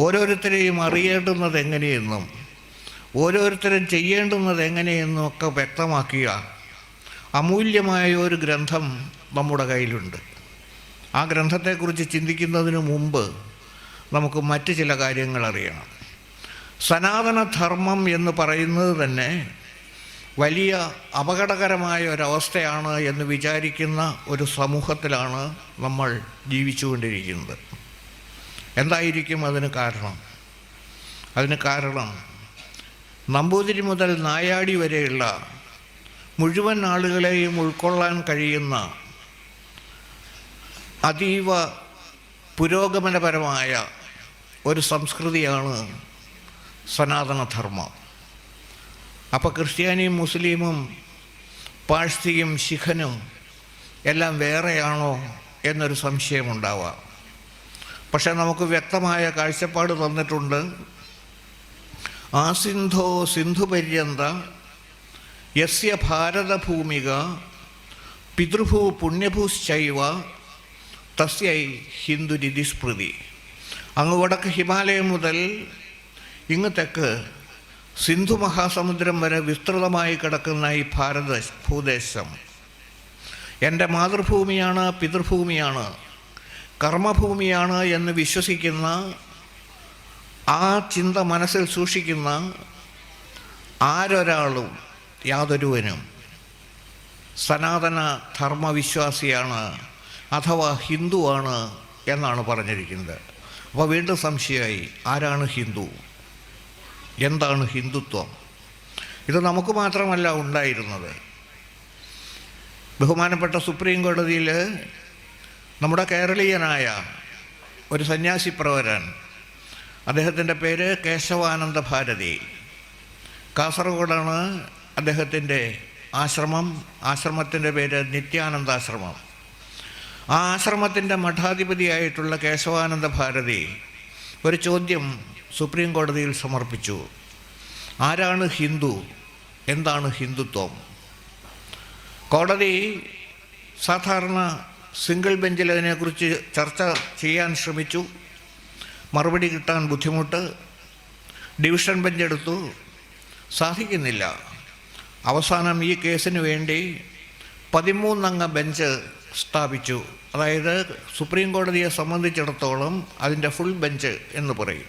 ഓരോരുത്തരെയും അറിയേണ്ടുന്നത് എങ്ങനെയെന്നും ഓരോരുത്തരും ചെയ്യേണ്ടുന്നത് എങ്ങനെയെന്നും ഒക്കെ വ്യക്തമാക്കിയ അമൂല്യമായ ഒരു ഗ്രന്ഥം നമ്മുടെ കയ്യിലുണ്ട്. ആ ഗ്രന്ഥത്തെക്കുറിച്ച് ചിന്തിക്കുന്നതിന് മുമ്പ് നമുക്ക് മറ്റ് ചില കാര്യങ്ങൾ അറിയണം. സനാതനധർമ്മം എന്ന് പറയുന്നത് തന്നെ വലിയ അപകടകരമായ ഒരവസ്ഥയാണ് എന്ന് വിചാരിക്കുന്ന ഒരു സമൂഹത്തിലാണ് നമ്മൾ ജീവിച്ചുകൊണ്ടിരിക്കുന്നത്. എന്തായിരിക്കും അതിന് കാരണം? അതിന് കാരണം നമ്പൂതിരി മുതൽ നായാടി വരെയുള്ള മുഴുവൻ ആളുകളെയും ഉൾക്കൊള്ളാൻ കഴിയുന്ന അതീവ പുരോഗമനപരമായ ഒരു സംസ്കൃതിയാണ് സനാതനധർമ്മം. അപ്പോൾ ക്രിസ്ത്യാനിയും മുസ്ലിമും പാഴ്സിയും ശിഖനും എല്ലാം വേറെയാണോ എന്നൊരു സംശയമുണ്ടാവാം. പക്ഷെ നമുക്ക് വ്യക്തമായ കാഴ്ചപ്പാട് തന്നിട്ടുണ്ട്. ആസിന്ധോ സിന്ധുപര്യന്ത യസ്യ ഭാരതഭൂമിക പിതൃഭൂ പുണ്യഭൂശ്ചൈവ തസ്യൈ ഹിന്ദുരിതി സ്മൃതി. അങ്ങ് വടക്ക് ഹിമാലയം മുതൽ ഇങ്ങ് തെക്ക് സിന്ധു മഹാസമുദ്രം വരെ വിസ്തൃതമായി കിടക്കുന്ന ഈ ഭാരത ഭൂദേശം എൻ്റെ മാതൃഭൂമിയാണ്, പിതൃഭൂമിയാണ്, കർമ്മഭൂമിയാണ് എന്ന് വിശ്വസിക്കുന്ന, ആ ചിന്ത മനസ്സിൽ സൂക്ഷിക്കുന്ന ആരൊരാളും യാതൊരുവനും സനാതന ധർമ്മവിശ്വാസിയാണ് അഥവാ ഹിന്ദുവാണ് എന്നാണ് പറഞ്ഞിരിക്കുന്നത്. അപ്പോൾ വീണ്ടും സംശയമായി, ആരാണ് ഹിന്ദു? എന്താണ് ഹിന്ദുത്വം? ഇത് നമുക്ക് മാത്രമല്ല ഉണ്ടായിരുന്നത്. ബഹുമാനപ്പെട്ട സുപ്രീം കോടതിയിൽ നമ്മുടെ കേരളീയനായ ഒരു സന്യാസി പ്രവരൻ, അദ്ദേഹത്തിൻ്റെ പേര് കേശവാനന്ദ ഭാരതി, കാസർഗോഡാണ് അദ്ദേഹത്തിൻ്റെ ആശ്രമം. ആശ്രമത്തിൻ്റെ പേര് നിത്യാനന്ദാശ്രമം. ആ ആശ്രമത്തിൻ്റെ മഠാധിപതിയായിട്ടുള്ള കേശവാനന്ദ ഭാരതി ഒരു ചോദ്യം സുപ്രീം കോടതിയിൽ സമർപ്പിച്ചു. ആരാണ് ഹിന്ദു? എന്താണ് ഹിന്ദുത്വം? കോടതി സാധാരണ സിംഗിൾ ബെഞ്ചിൽ അതിനെക്കുറിച്ച് ചർച്ച ചെയ്യാൻ ശ്രമിച്ചു. മറുപടി കിട്ടാൻ ബുദ്ധിമുട്ട്. ഡിവിഷൻ ബെഞ്ച് എടുത്തു, സാധിക്കുന്നില്ല. അവസാനം ഈ കേസിന് വേണ്ടി 13 അംഗ ബെഞ്ച് സ്ഥാപിച്ചു. അതായത് സുപ്രീം കോടതിയെ സംബന്ധിച്ചിടത്തോളം അതിൻ്റെ ഫുൾ ബെഞ്ച് എന്ന് പറയും.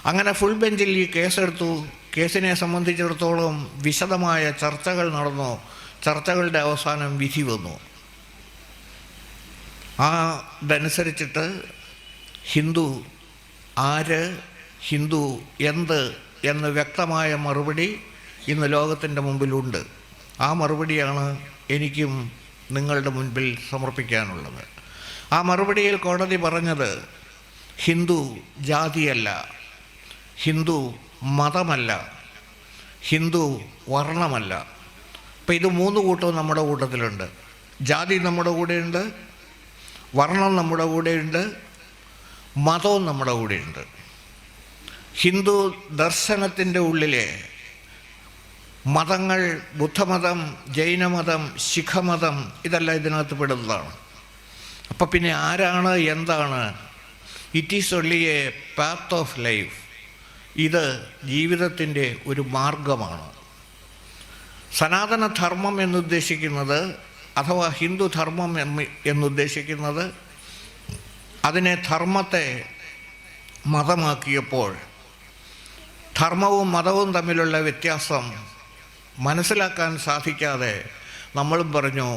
അങ്ങനെ ഫുൾ ബെഞ്ചിൽ ഈ കേസെടുത്തു. കേസിനെ സംബന്ധിച്ചിടത്തോളം വിശദമായ ചർച്ചകൾ നടന്നു. ചർച്ചകളുടെ അവസാനം വിധി വന്നു. അതനുസരിച്ചിട്ട് ഹിന്ദു ആര്, ഹിന്ദു എന്ത് എന്ന് വ്യക്തമായ മറുപടി ഇന്ന് ലോകത്തിൻ്റെ മുമ്പിലുണ്ട്. ആ മറുപടിയാണ് എനിക്കും നിങ്ങളുടെ മുൻപിൽ സമർപ്പിക്കാനുള്ളത്. ആ മറുപടിയിൽ കോടതി പറഞ്ഞത് ഹിന്ദു ജാതിയല്ല, ഹിന്ദു മതമല്ല, ഹിന്ദു വർണ്ണമല്ല. അപ്പം ഇത് 3 കൂട്ടവും നമ്മുടെ കൂട്ടത്തിലുണ്ട്. ജാതി നമ്മുടെ കൂടെയുണ്ട്, വർണ്ണം നമ്മുടെ കൂടെയുണ്ട്, മതവും നമ്മുടെ കൂടെയുണ്ട്. ഹിന്ദു ദർശനത്തിൻ്റെ ഉള്ളിലെ മതങ്ങൾ, ബുദ്ധമതം, ജൈനമതം, ശിഖമതം, ഇതെല്ലാം ഇതിനകത്ത് പെടുന്നതാണ്. അപ്പം പിന്നെ ആരാണ്, എന്താണ്? It is only A path of life. ഇത് ജീവിതത്തിൻ്റെ ഒരു മാർഗമാണ്. സനാതനധർമ്മം എന്നുദ്ദേശിക്കുന്നത്, അഥവാ ഹിന്ദുധർമ്മം എന്നുദ്ദേശിക്കുന്നത്, അതിനെ ധർമ്മത്തെ മതമാക്കിയപ്പോൾ ധർമ്മവും മതവും തമ്മിലുള്ള വ്യത്യാസം മനസ്സിലാക്കാൻ സാധിക്കാതെ നമ്മളും പറഞ്ഞു,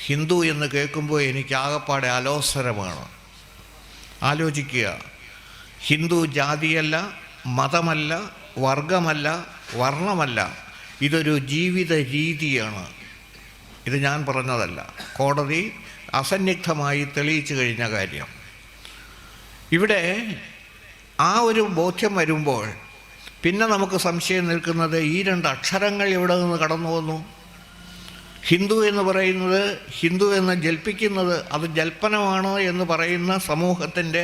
ഹിന്ദു എന്ന് കേൾക്കുമ്പോൾ എനിക്ക് ആകപ്പാടെ അലോസരമാണ്. ആലോചിക്കുക, ഹിന്ദു ജാതിയല്ല, മതമല്ല, വർഗമല്ല, വർണ്ണമല്ല, ഇതൊരു ജീവിത രീതിയാണ്. ഇത് ഞാൻ പറഞ്ഞതല്ല, കോടതി അസന്നിഗ്ധമായി തെളിയിച്ചു കഴിഞ്ഞ കാര്യം. ഇവിടെ ആ ഒരു ബോധ്യം വരുമ്പോൾ പിന്നെ നമുക്ക് സംശയം നിൽക്കുന്നത്, ഈ 2 അക്ഷരങ്ങൾ എവിടെ നിന്ന് കടന്നു വന്നു? ഹിന്ദു എന്ന് പറയുന്നത്, ഹിന്ദു എന്ന് ജൽപ്പിക്കുന്നത്, അത് ജൽപ്പനമാണ് എന്ന് പറയുന്ന സമൂഹത്തിൻ്റെ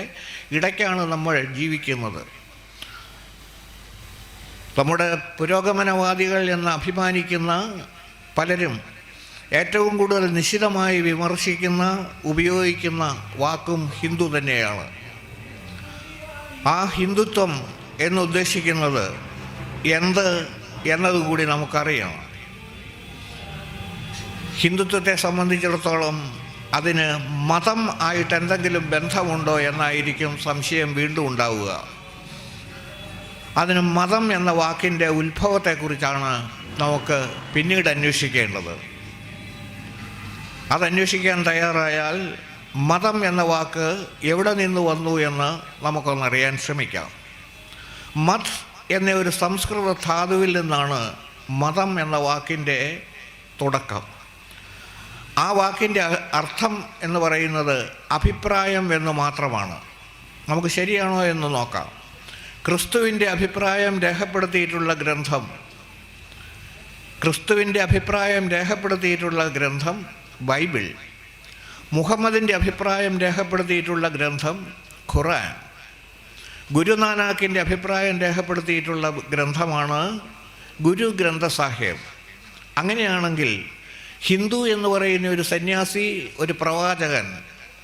ഇടയ്ക്കാണ് നമ്മൾ ജീവിക്കുന്നത്. നമ്മുടെ പുരോഗമനവാദികൾ എന്ന് അഭിമാനിക്കുന്ന പലരും ഏറ്റവും കൂടുതൽ നിശിതമായി വിമർശിക്കുന്ന, ഉപയോഗിക്കുന്ന വാക്കും ഹിന്ദു തന്നെയാണ്. ആ ഹിന്ദുത്വം എന്നുദ്ദേശിക്കുന്നത് എന്ത് എന്നതുകൂടി നമുക്കറിയണം. ഹിന്ദുത്വത്തെ സംബന്ധിച്ചിടത്തോളം അതിന് മതം ആയിട്ട് എന്തെങ്കിലും ബന്ധമുണ്ടോ എന്നായിരിക്കും സംശയം വീണ്ടും ഉണ്ടാവുക. അതിന് മതം എന്ന വാക്കിൻ്റെ ഉത്ഭവത്തെക്കുറിച്ചാണ് നമുക്ക് പിന്നീട് അന്വേഷിക്കേണ്ടത്. അതന്വേഷിക്കാൻ തയ്യാറായാൽ മതം എന്ന വാക്ക് എവിടെ നിന്ന് വന്നു എന്ന് നമുക്കൊന്നറിയാൻ ശ്രമിക്കാം. മത് എന്ന ഒരു സംസ്കൃത ധാതുവിൽ നിന്നാണ് മതം എന്ന വാക്കിൻ്റെ തുടക്കം. ആ വാക്കിൻ്റെ അർത്ഥം എന്ന് പറയുന്നത് അഭിപ്രായം എന്ന് മാത്രമാണ്. നമുക്ക് ശരിയാണോ എന്ന് നോക്കാം. ക്രിസ്തുവിൻ്റെ അഭിപ്രായം രേഖപ്പെടുത്തിയിട്ടുള്ള ഗ്രന്ഥം ബൈബിൾ. മുഹമ്മദിൻ്റെ അഭിപ്രായം രേഖപ്പെടുത്തിയിട്ടുള്ള ഗ്രന്ഥം ഖുർആൻ. ഗുരുനാനാക്കിൻ്റെ അഭിപ്രായം രേഖപ്പെടുത്തിയിട്ടുള്ള ഗ്രന്ഥമാണ് ഗുരു ഗ്രന്ഥ സാഹിബ്. അങ്ങനെയാണെങ്കിൽ ഹിന്ദു എന്ന് പറയുന്ന ഒരു സന്യാസി, ഒരു പ്രവാചകൻ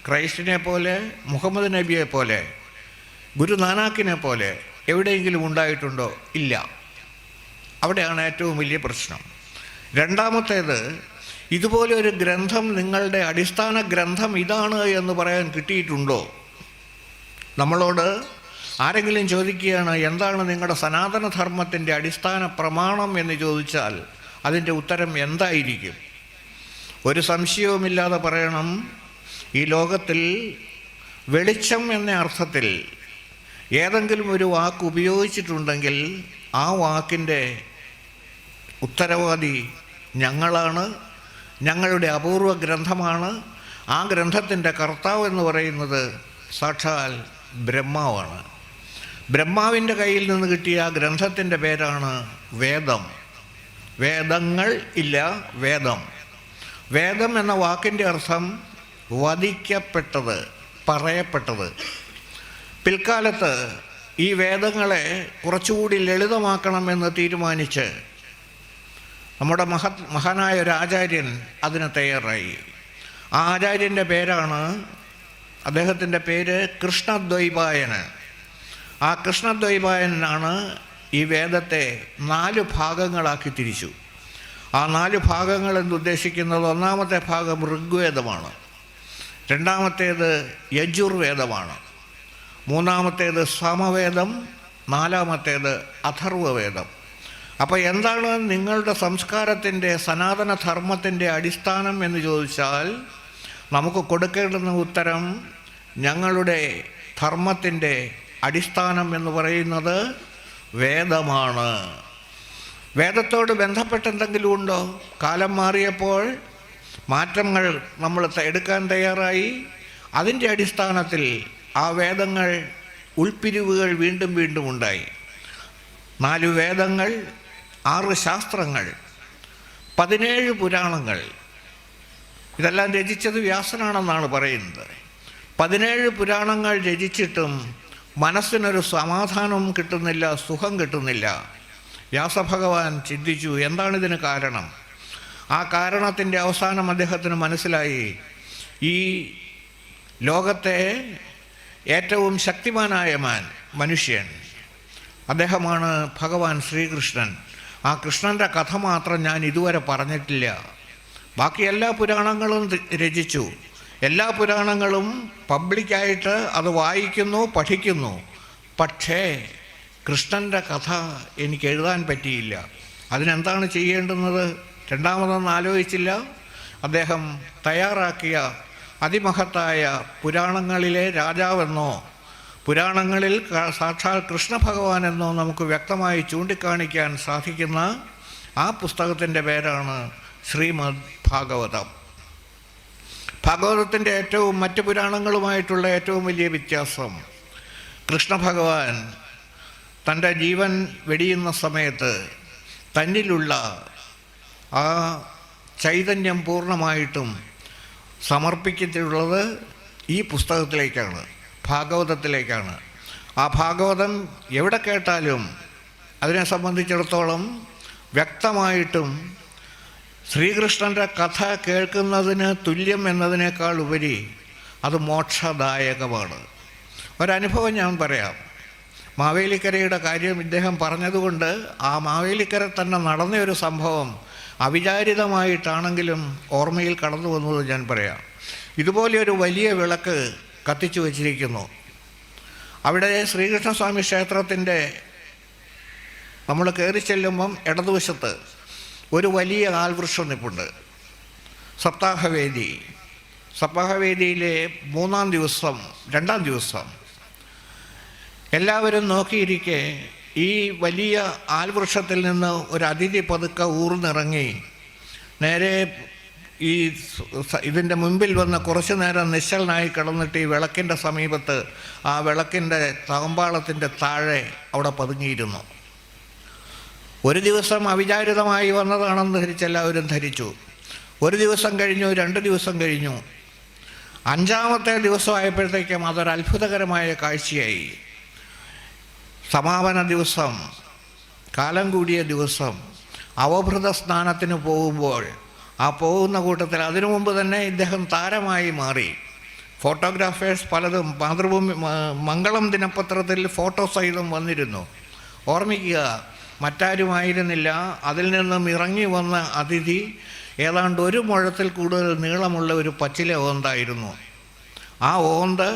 ക്രൈസ്റ്റിനെ പോലെ, മുഹമ്മദ് നബിയെ പോലെ, ഗുരുനാനാക്കിനെ പോലെ എവിടെയെങ്കിലും ഉണ്ടായിട്ടുണ്ടോ? ഇല്ല. അവിടെയാണ് ഏറ്റവും വലിയ പ്രശ്നം. രണ്ടാമത്തേത്, ഇതുപോലെ ഒരു ഗ്രന്ഥം നിങ്ങളുടെ അടിസ്ഥാന ഗ്രന്ഥം ഇതാണ് എന്ന് പറയാൻ കിട്ടിയിട്ടുണ്ടോ? നമ്മളോട് ആരെങ്കിലും ചോദിക്കുകയാണ് എന്താണ് നിങ്ങളുടെ സനാതനധർമ്മത്തിൻ്റെ അടിസ്ഥാന പ്രമാണം എന്ന് ചോദിച്ചാൽ അതിൻ്റെ ഉത്തരം എന്തായിരിക്കും? ഒരു സംശയവുമില്ലാതെ പറയണം, ഈ ലോകത്തിൽ വെളിച്ചം എന്ന അർത്ഥത്തിൽ ഏതെങ്കിലും ഒരു വാക്ക് ഉപയോഗിച്ചിട്ടുണ്ടെങ്കിൽ ആ വാക്കിൻ്റെ ഉത്തരവാദി ഞങ്ങളാണ്. ഞങ്ങളുടെ അപൂർവ ഗ്രന്ഥമാണ്. ആ ഗ്രന്ഥത്തിൻ്റെ കർത്താവ് എന്ന് പറയുന്നത് സാക്ഷാൽ ബ്രഹ്മാവാണ്. ബ്രഹ്മാവിൻ്റെ കയ്യിൽ നിന്ന് കിട്ടിയ ആ ഗ്രന്ഥത്തിൻ്റെ പേരാണ് വേദം. വേദങ്ങൾ ഇല്ല, വേദം. വേദം എന്ന വാക്കിൻ്റെ അർത്ഥം വധിക്കപ്പെട്ടത്, പറയപ്പെട്ടത്. പിൽക്കാലത്ത് ഈ വേദങ്ങളെ കുറച്ചുകൂടി ലളിതമാക്കണമെന്ന് തീരുമാനിച്ച് നമ്മുടെ മഹാനായ ഒരു ആചാര്യൻ അതിന് തയ്യാറായി. ആ ആചാര്യൻ്റെ പേരാണ്, അദ്ദേഹത്തിൻ്റെ പേര് കൃഷ്ണദ്വൈപായനൻ. ആ കൃഷ്ണദ്വൈപായനാണ് ഈ വേദത്തെ 4 ഭാഗങ്ങളാക്കി തിരിച്ചു. ആ 4 ഭാഗങ്ങൾ എന്നുദ്ദേശിക്കുന്നത് ഒന്നാമത്തെ ഭാഗം ഋഗ്വേദമാണ്, രണ്ടാമത്തേത് യജുർവേദമാണ്, മൂന്നാമത്തേത് സമവേദം, നാലാമത്തേത് അഥർവവേദം. അപ്പോൾ എന്താണ് നിങ്ങളുടെ സംസ്കാരത്തിൻ്റെ, സനാതനധർമ്മത്തിൻ്റെ അടിസ്ഥാനം എന്ന് ചോദിച്ചാൽ നമുക്ക് കൊടുക്കേണ്ടുന്ന ഉത്തരം ഞങ്ങളുടെ ധർമ്മത്തിൻ്റെ അടിസ്ഥാനം എന്ന് പറയുന്നത് വേദമാണ്. വേദത്തോട് ബന്ധപ്പെട്ട് എന്തെങ്കിലും ഉണ്ടോ? കാലം മാറിയപ്പോൾ മാറ്റങ്ങൾ നമ്മൾ എടുക്കാൻ തയ്യാറായി. അതിൻ്റെ അടിസ്ഥാനത്തിൽ ആ വേദങ്ങൾ ഉൾപ്പിരിവുകൾ വീണ്ടും വീണ്ടും ഉണ്ടായി. 4 വേദങ്ങൾ, 6 ശാസ്ത്രങ്ങൾ, 17 പുരാണങ്ങൾ. ഇതെല്ലാം രചിച്ചത് വ്യാസനാണെന്നാണ് പറയുന്നത്. 17 പുരാണങ്ങൾ രചിച്ചിട്ടും മനസ്സിനൊരു സമാധാനം കിട്ടുന്നില്ല, സുഖം കിട്ടുന്നില്ല. വ്യാസഭഗവാൻ ചിന്തിച്ചു എന്താണിതിന് കാരണം. ആ കാരണത്തിൻ്റെ അവസാനം അദ്ദേഹത്തിന് മനസ്സിലായി, ഈ ലോകത്തെ ഏറ്റവും ശക്തിമാനായ മനുഷ്യൻ അദ്ദേഹമാണ് ഭഗവാൻ ശ്രീകൃഷ്ണൻ. ആ കൃഷ്ണൻ്റെ കഥ മാത്രം ഞാൻ ഇതുവരെ പറഞ്ഞിട്ടില്ല. ബാക്കി എല്ലാ പുരാണങ്ങളും രചിച്ചു. എല്ലാ പുരാണങ്ങളും പബ്ലിക്കായിട്ട് അത് വായിക്കുന്നു, പഠിക്കുന്നു. പക്ഷേ കൃഷ്ണൻ്റെ കഥ എനിക്ക് എഴുതാൻ പറ്റിയില്ല. അതിനെന്താണ് ചെയ്യേണ്ടുന്നത്? രണ്ടാമതൊന്നും ആലോചിച്ചില്ല. അദ്ദേഹം തയ്യാറാക്കിയ അതിമഹത്തായ പുരാണങ്ങളിലെ രാജാവെന്നോ പുരാണങ്ങളിൽ സാക്ഷാൽ കൃഷ്ണ ഭഗവാനെന്നോ നമുക്ക് വ്യക്തമായി ചൂണ്ടിക്കാണിക്കാൻ സാധിക്കുന്ന ആ പുസ്തകത്തിൻ്റെ പേരാണ് ശ്രീമദ് ഭാഗവതം. ഭാഗവതത്തിൻ്റെ മറ്റ് പുരാണങ്ങളുമായിട്ടുള്ള ഏറ്റവും വലിയ വ്യത്യാസം, കൃഷ്ണ ഭഗവാൻ തൻ്റെ ജീവൻ വെടിയുന്ന സമയത്ത് തന്നിലുള്ള ആ ചൈതന്യം പൂർണ്ണമായിട്ടും സമർപ്പിച്ചിട്ടുള്ളത് ഈ പുസ്തകത്തിലേക്കാണ്, ഭാഗവതത്തിലേക്കാണ്. ആ ഭാഗവതം എവിടെ കേട്ടാലും അതിനെ സംബന്ധിച്ചിടത്തോളം വ്യക്തമായിട്ടും ശ്രീകൃഷ്ണൻ്റെ കഥ കേൾക്കുന്നതിന് തുല്യം എന്നതിനേക്കാൾ ഉപരി അത് മോക്ഷദായകമാണ്. ഒരനുഭവം ഞാൻ പറയാം. മാവേലിക്കരയുടെ കാര്യം ഇദ്ദേഹം പറഞ്ഞതുകൊണ്ട് ആ മാവേലിക്കര തന്നെ നടന്നൊരു സംഭവം അവിചാരിതമായിട്ടാണെങ്കിലും ഓർമ്മയിൽ കടന്നു വന്നത് ഞാൻ പറയാം. ഇതുപോലെ ഒരു വലിയ വിളക്ക് കത്തിച്ചു വച്ചിരിക്കുന്നു. അവിടെ ശ്രീകൃഷ്ണസ്വാമി ക്ഷേത്രത്തിൻ്റെ നമ്മൾ കയറി ചെല്ലുമ്പം ഇടതുവശത്ത് ഒരു വലിയ ആൽവൃക്ഷം നിൽപ്പുണ്ട്. സപ്താഹവേദിയിലെ രണ്ടാം ദിവസം എല്ലാവരും നോക്കിയിരിക്കെ ഈ വലിയ ആൽവൃക്ഷത്തിൽ നിന്ന് ഒരു അതിഥി പതുക്കെ ഊർന്നിറങ്ങി നേരെ ഈ ഇതിൻ്റെ മുമ്പിൽ വന്ന് കുറച്ചു നേരം നിശ്ചലനായി കിടന്നിട്ട് ഈ വിളക്കിൻ്റെ സമീപത്ത് ആ വിളക്കിൻ്റെ തകമ്പാളത്തിൻ്റെ താഴെ അവിടെ പതുങ്ങിയിരുന്നു. ഒരു ദിവസം അവിചാരിതമായി വന്നതാണെന്ന് എല്ലാവരും ധരിച്ചു. ഒരു ദിവസം കഴിഞ്ഞു, 2 ദിവസം കഴിഞ്ഞു. 5-ാമത്തെ ദിവസമായപ്പോഴത്തേക്കും അതൊരു അത്ഭുതകരമായ കാഴ്ചയായി. സമാപന ദിവസം, കാലം കൂടിയ ദിവസം, അവഭൃത സ്നാനത്തിന് പോകുമ്പോൾ ആ പോകുന്ന കൂട്ടത്തിൽ അതിനു മുമ്പ് തന്നെ ഇദ്ദേഹം താരമായി മാറി. ഫോട്ടോഗ്രാഫേഴ്സ് പലതും മാതൃഭൂമി മംഗളം ദിനപത്രത്തിൽ ഫോട്ടോ സഹിതം വന്നിരുന്നു. ഓർമ്മിക്കുക, മറ്റാരുമായിരുന്നില്ല. അതിൽ നിന്നും ഇറങ്ങി വന്ന അതിഥി ഏതാണ്ട് 1 മുഴത്തിൽ കൂടുതൽ നീളമുള്ള ഒരു പച്ചില ഓന്തായിരുന്നു. ആ ഓന്ത്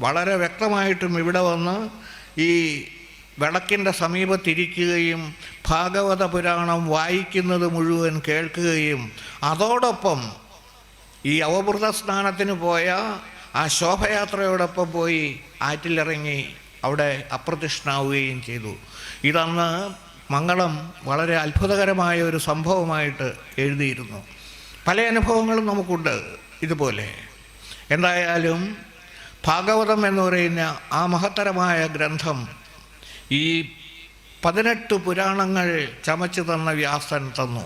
വളരെ വ്യക്തമായിട്ടും ഇവിടെ വന്ന് ഈ വിളക്കിൻ്റെ സമീപത്തിരിക്കുകയും ഭാഗവത പുരാണം വായിക്കുന്നത് മുഴുവൻ കേൾക്കുകയും അതോടൊപ്പം ഈ അവഭൃത സ്നാനത്തിന് പോയ ആ ശോഭയാത്രയോടൊപ്പം പോയി ആറ്റിലിറങ്ങി അവിടെ അപ്രത്യക്ഷനാവുകയും ചെയ്തു. ഇതന്ന് മംഗളം വളരെ അത്ഭുതകരമായ ഒരു സംഭവമായിട്ട് എഴുതിയിരുന്നു. പല അനുഭവങ്ങളും നമുക്കുണ്ട് ഇതുപോലെ. എന്തായാലും ഭാഗവതം എന്ന് പറയുന്ന ആ മഹത്തരമായ ഗ്രന്ഥം ഈ 18 പുരാണങ്ങൾ ചമച്ചു തന്ന വ്യാസൻ തന്നു.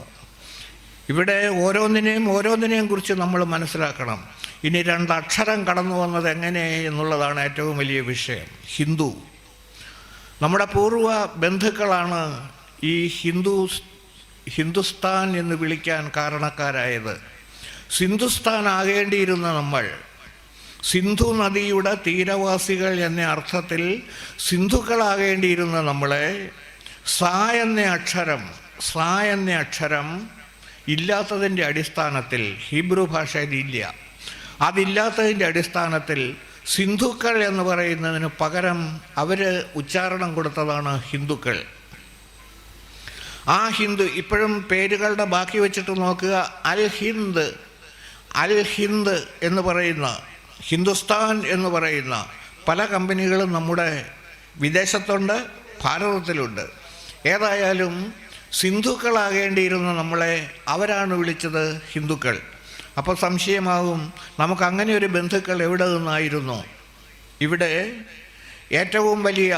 ഇവിടെ ഓരോന്നിനെയും കുറിച്ച് നമ്മൾ മനസ്സിലാക്കണം. ഇനി 2 അക്ഷരം കടന്നു വന്നത് എങ്ങനെ എന്നുള്ളതാണ് ഏറ്റവും വലിയ വിഷയം. ഹിന്ദു, നമ്മുടെ പൂർവ്വ ബന്ധുക്കളാണ് ഈ ഹിന്ദുസ്ഥാൻ എന്ന് വിളിക്കാൻ കാരണക്കാരായത്. സിന്ധുസ്ഥാൻ ആകേണ്ടിയിരുന്ന നമ്മൾ സിന്ധു നദിയുടെ തീരവാസികൾ എന്ന അർത്ഥത്തിൽ സിന്ധുക്കളാകേണ്ടിയിരുന്ന നമ്മളെ സാ എന്ന അക്ഷരം ഇല്ലാത്തതിൻ്റെ അടിസ്ഥാനത്തിൽ, ഹീബ്രു ഭാഷയിൽ ഇല്ല, അതില്ലാത്തതിൻ്റെ അടിസ്ഥാനത്തിൽ സിന്ധുക്കൾ എന്ന് പറയുന്നതിന് പകരം അവർ ഉച്ചാരണം കൊടുത്തതാണ് ഹിന്ദുക്കൾ. ആ ഹിന്ദു ഇപ്പോഴും പേരുകളുടെ ബാക്കി വെച്ചിട്ട് നോക്കുക. അൽ ഹിന്ദ് എന്ന് പറയുന്ന, ഹിന്ദുസ്ഥാൻ എന്ന് പറയുന്ന പല കമ്പനികളും നമ്മുടെ വിദേശത്തുണ്ട്, ഭാരതത്തിലുണ്ട്. ഏതായാലും സിന്ധുക്കളാകേണ്ടിയിരുന്ന നമ്മളെ അവരാണ് വിളിച്ചത് ഹിന്ദുക്കൾ. അപ്പോൾ സംശയമാകും, നമുക്കങ്ങനെ ഒരു ബന്ധുക്കൾ എവിടെ നിന്നായിരുന്നു? ഇവിടെ ഏറ്റവും വലിയ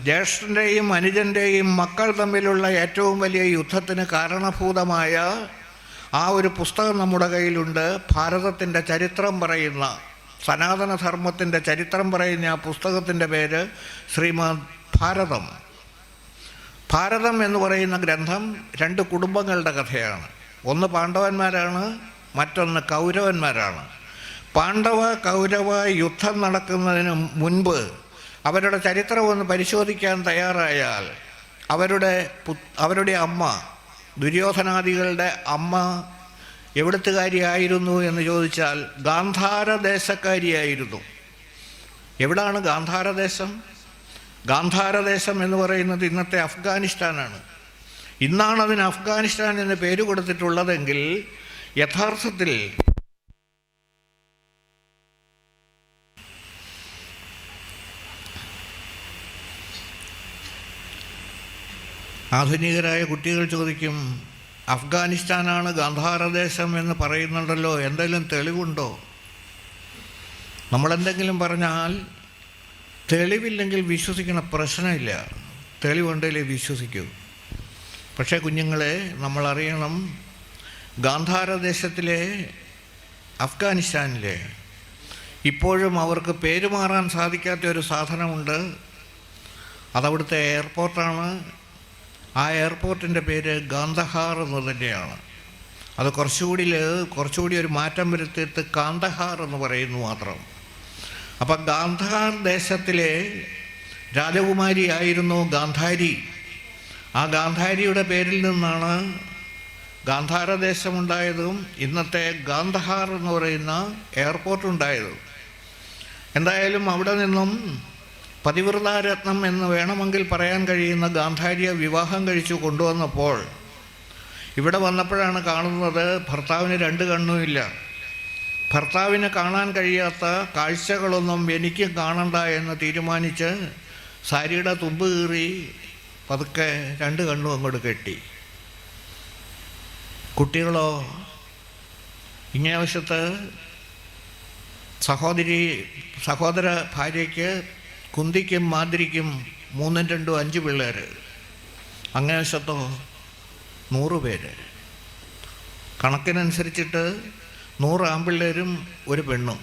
ജ്യേഷ്ഠൻ്റെയും അനുജൻ്റെയും മക്കൾ തമ്മിലുള്ള ഏറ്റവും വലിയ യുദ്ധത്തിന് കാരണഭൂതമായ ആ ഒരു പുസ്തകം നമ്മുടെ കയ്യിലുണ്ട്. ഭാരതത്തിൻ്റെ ചരിത്രം പറയുന്ന, സനാതനധർമ്മത്തിൻ്റെ ചരിത്രം പറയുന്ന ആ പുസ്തകത്തിൻ്റെ പേര് ശ്രീമദ് ഭാരതം. ഭാരതം എന്ന് പറയുന്ന ഗ്രന്ഥം 2 കുടുംബങ്ങളുടെ കഥയാണ്. ഒന്ന് പാണ്ഡവന്മാരാണ്, മറ്റൊന്ന് കൗരവന്മാരാണ്. കൗരവ യുദ്ധം നടക്കുന്നതിന് മുൻപ് അവരുടെ ചരിത്രം ഒന്ന് പരിശോധിക്കാൻ തയ്യാറായാൽ അവരുടെ അമ്മ, ദുര്യോധനാദികളുടെ അമ്മ എവിടത്തുകാരിയായിരുന്നു എന്ന് ചോദിച്ചാൽ ഗാന്ധാരദേശക്കാരിയായിരുന്നു. എവിടാണ് ഗാന്ധാരദേശം? ഗാന്ധാരദേശം എന്ന് പറയുന്നത് ഇന്നത്തെ അഫ്ഗാനിസ്ഥാനാണ്. ഇന്നാണ് അതിന് അഫ്ഗാനിസ്ഥാൻ എന്ന് പേര് കൊടുത്തിട്ടുള്ളതെങ്കിൽ യഥാർത്ഥത്തിൽ ആധുനികരായ കുട്ടികൾ ചോദിക്കും, അഫ്ഗാനിസ്ഥാനാണ് ഗാന്ധാരദേശം എന്ന് പറയുന്നുണ്ടല്ലോ, എന്തെങ്കിലും തെളിവുണ്ടോ? നമ്മളെന്തെങ്കിലും പറഞ്ഞാൽ തെളിവില്ലെങ്കിൽ വിശ്വസിക്കണ പ്രശ്നമില്ല, തെളിവുണ്ടെങ്കിലേ വിശ്വസിക്കൂ. പക്ഷേ കുഞ്ഞുങ്ങളെ, നമ്മളറിയണം, ഗാന്ധാരദേശത്തിലെ അഫ്ഗാനിസ്ഥാനിലെ ഇപ്പോഴും അവർക്ക് പേരുമാറാൻ സാധിക്കാത്ത ഒരു സാധനമുണ്ട്. അതവിടുത്തെ എയർപോർട്ടാണ്. ആ എയർപോർട്ടിൻ്റെ പേര് ഗാന്ദഹാർ എന്ന് തന്നെയാണ്. അത് കുറച്ചുകൂടി ഒരു മാറ്റം വരുത്തിയിട്ട് കാന്തഹാർ എന്ന് പറയുന്നു മാത്രം. അപ്പം ഗാന്ധാർ ദേശത്തിലെ രാജകുമാരിയായിരുന്നു ഗാന്ധാരി. ആ ഗാന്ധാരിയുടെ പേരിൽ നിന്നാണ് ഗാന്ധാരദേശമുണ്ടായതും ഇന്നത്തെ ഗാന്ധഹാർ എന്ന് പറയുന്ന എയർപോർട്ട് ഉണ്ടായതും. എന്തായാലും അവിടെ നിന്നും പതിവ്രതാരത്നം എന്ന് വേണമെങ്കിൽ പറയാൻ കഴിയുന്ന ഗാന്ധാരിയെ വിവാഹം കഴിച്ചു കൊണ്ടുവന്നപ്പോൾ ഇവിടെ വന്നപ്പോഴാണ് കാണുന്നത് ഭർത്താവിന് രണ്ട് കണ്ണുമില്ല. ഭർത്താവിനെ കാണാൻ കഴിയാത്ത കാഴ്ചകളൊന്നും എനിക്കും കാണണ്ട എന്ന് തീരുമാനിച്ച് സാരിയുടെ തുമ്പ് കീറി പതുക്കെ രണ്ട് കണ്ണും അങ്ങോട്ട് കെട്ടി. കുട്ടികളോ ഇങ്ങേ വശത്ത് സഹോദര ഭാര്യയ്ക്ക് കുന്തിക്കും മാതിരിക്കും 3, 2, 5 പിള്ളേർ. അങ്ങേ വശത്തോ 100 പേര്. കണക്കിനനുസരിച്ചിട്ട് 100 ആൺപിള്ളേരും 1 പെണ്ണും.